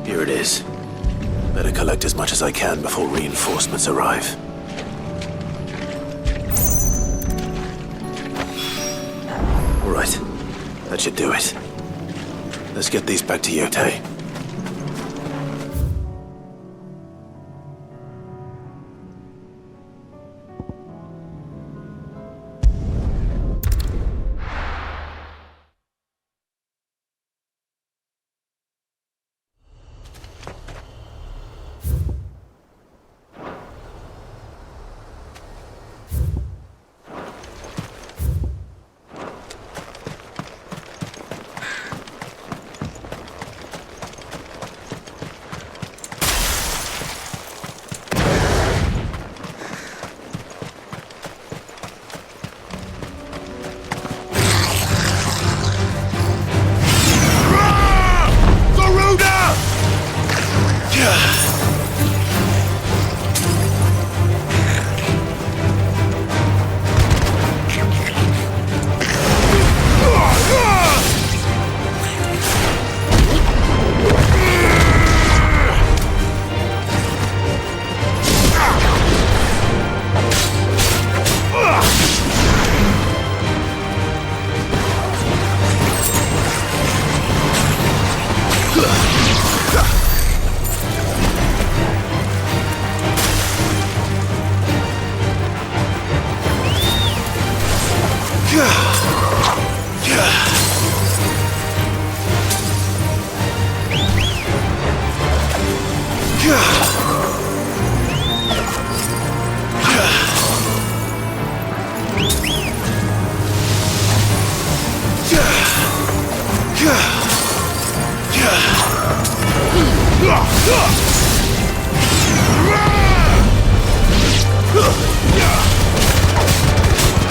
Here it is. Better collect as much as I can before reinforcements arrive. All right. That should do it. Let's get these back to Yote.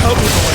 Help me, boy!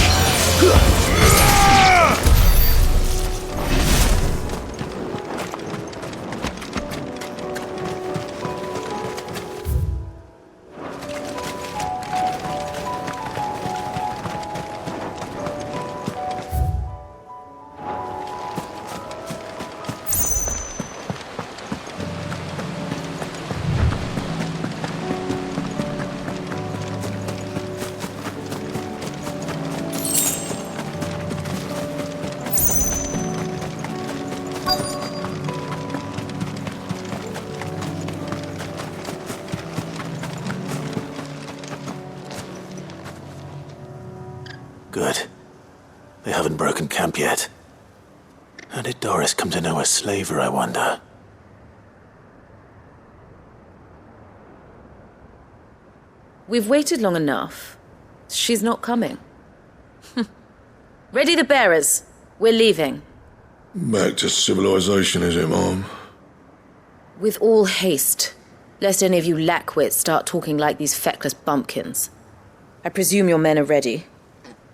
Good. They haven't broken camp yet. How did Doris come to know a slaver, I wonder? We've waited long enough. She's not coming. Ready the bearers. We're leaving. Back to civilization, is it, Mom? With all haste, lest any of you lackwits start talking like these feckless bumpkins. I presume your men are ready.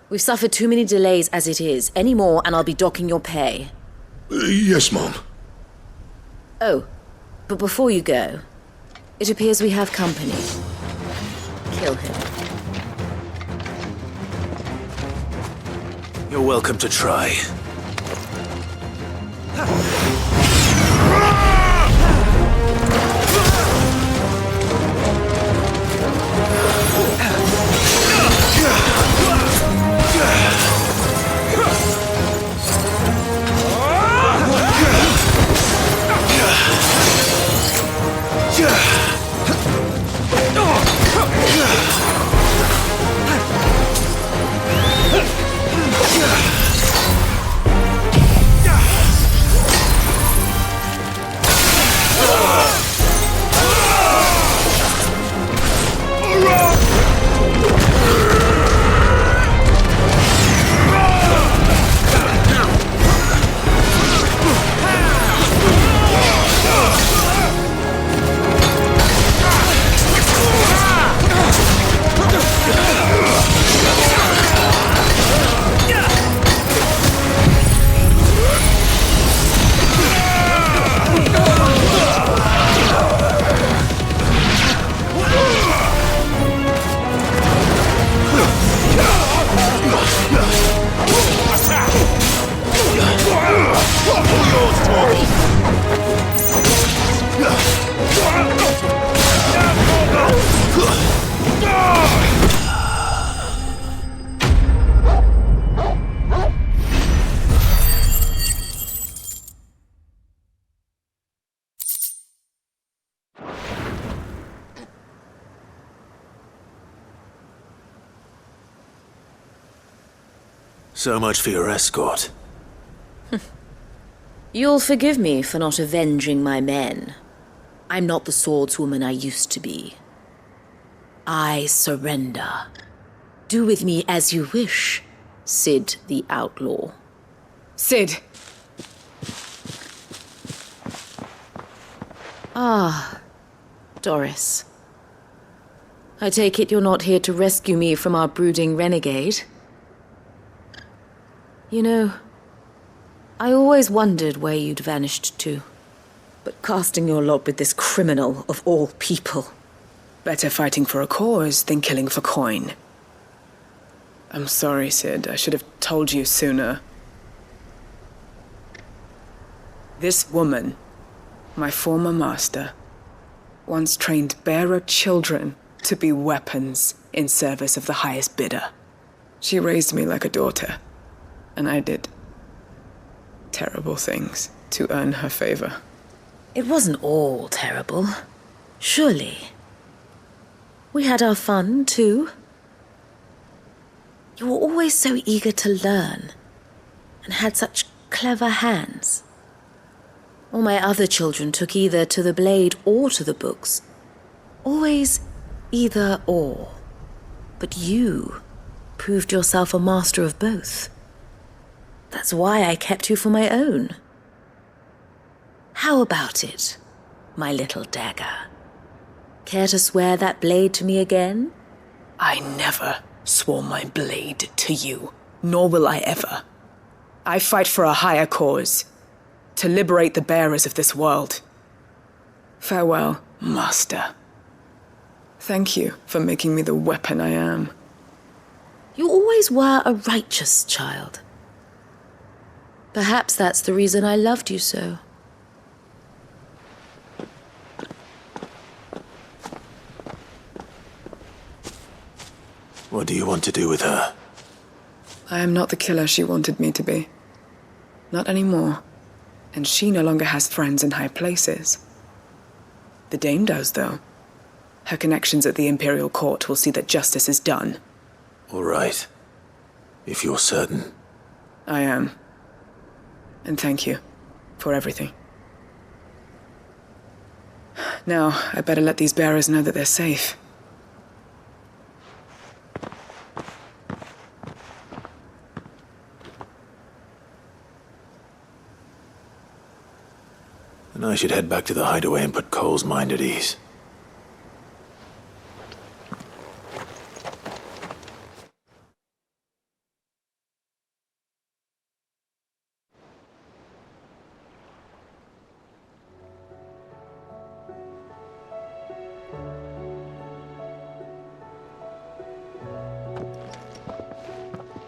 We've suffered too many delays as it is. Any more and I'll be docking your pay. Yes, Mom. Oh, but before you go, it appears we have company. Kill him. You're welcome to try. So much for your escort. You'll forgive me for not avenging my men. I'm not the swordswoman I used to be. I surrender. Do with me as you wish, Cid the Outlaw. Cid! Ah, Doris. I take it you're not here to rescue me from our brooding renegade? You know, I always wondered where you'd vanished to. But casting your lot with this criminal of all people. Better fighting for a cause than killing for coin. I'm sorry, Cid. I should have told you sooner. This woman, my former master, once trained bearer children to be weapons in service of the highest bidder. She raised me like a daughter. And I did terrible things to earn her favor. It wasn't all terrible, surely. We had our fun, too. You were always so eager to learn, and had such clever hands. All my other children took either to the blade or to the books. Always either or. But you proved yourself a master of both. That's why I kept you for my own. How about it? my little dagger. Care to swear that blade to me again? I never swore my blade to you, nor will I ever. I fight for a higher cause, to liberate the bearers of this world. Farewell, Master. Thank you for making me the weapon I am. You always were a righteous child. Perhaps that's the reason I loved you so. What do you want to do with her? I am not the killer she wanted me to be. Not anymore. And she no longer has friends in high places. The Dame does, though. Her connections at the Imperial Court will see that justice is done. All right. If you're certain. I am. And thank you for everything. Now, I better let these bearers know that they're safe. And I should head back to the hideaway and put Cole's mind at ease.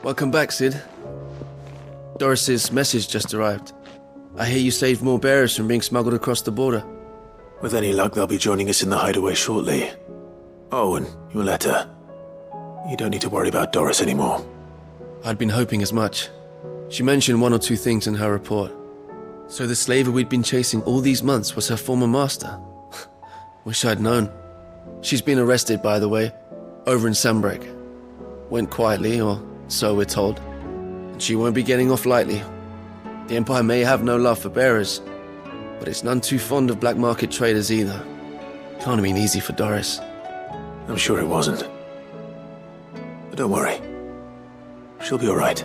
Welcome back, Cid. Doris's message just arrived. I hear you saved more bearers from being smuggled across the border. With any luck, they'll be joining us in the hideaway shortly. Oh, and your letter. You don't need to worry about Doris anymore. I'd been hoping as much. She mentioned one or two things in her report. So the slaver we'd been chasing all these months was her former master. Wish I'd known. She's been arrested, by the way, over in Sanbreque. Went quietly, or so we're told. And she won't be getting off lightly. The Empire may have no love for bearers, but it's none too fond of black market traders either. Can't have been easy for Doris. I'm sure it wasn't. But don't worry. She'll be all right.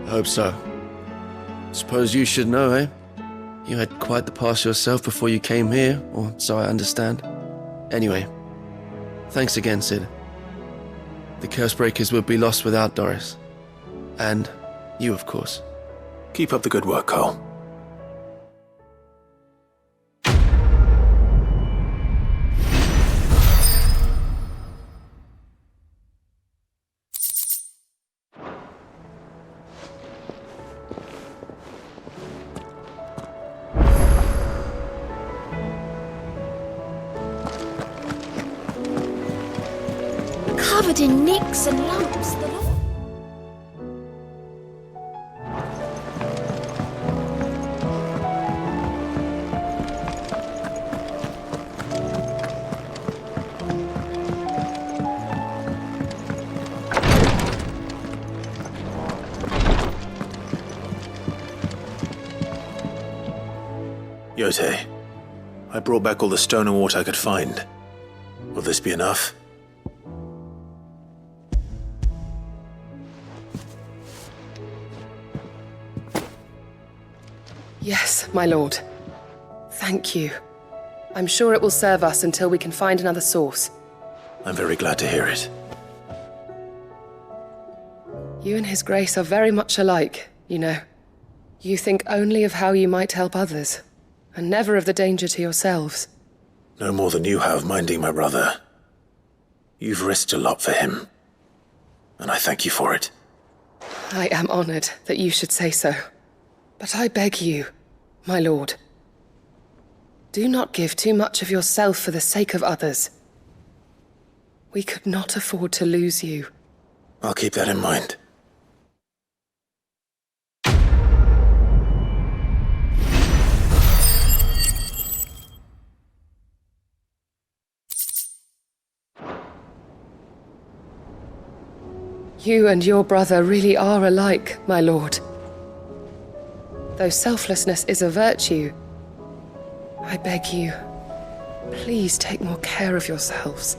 I hope so. Suppose you should know, eh? You had quite the past yourself before you came here, or so I understand. Anyway, thanks again, Cid. The Cursebreakers would be lost without Doris. And you, of course. Keep up the good work, Cole. Covered in nicks and lumps, the lot. Yote, I brought back all the stone and water I could find. Will this be enough? Yes, my lord. Thank you. I'm sure it will serve us until we can find another source. I'm very glad to hear it. You and His Grace are very much alike, you know. You think only of how you might help others, and never of the danger to yourselves. No more than you have minding my brother. You've risked a lot for him, and I thank you for it. I am honored that you should say so. But I beg you, my lord, do not give too much of yourself for the sake of others. We could not afford to lose you. I'll keep that in mind. You and your brother really are alike, my lord. Though selflessness is a virtue, I beg you, please take more care of yourselves.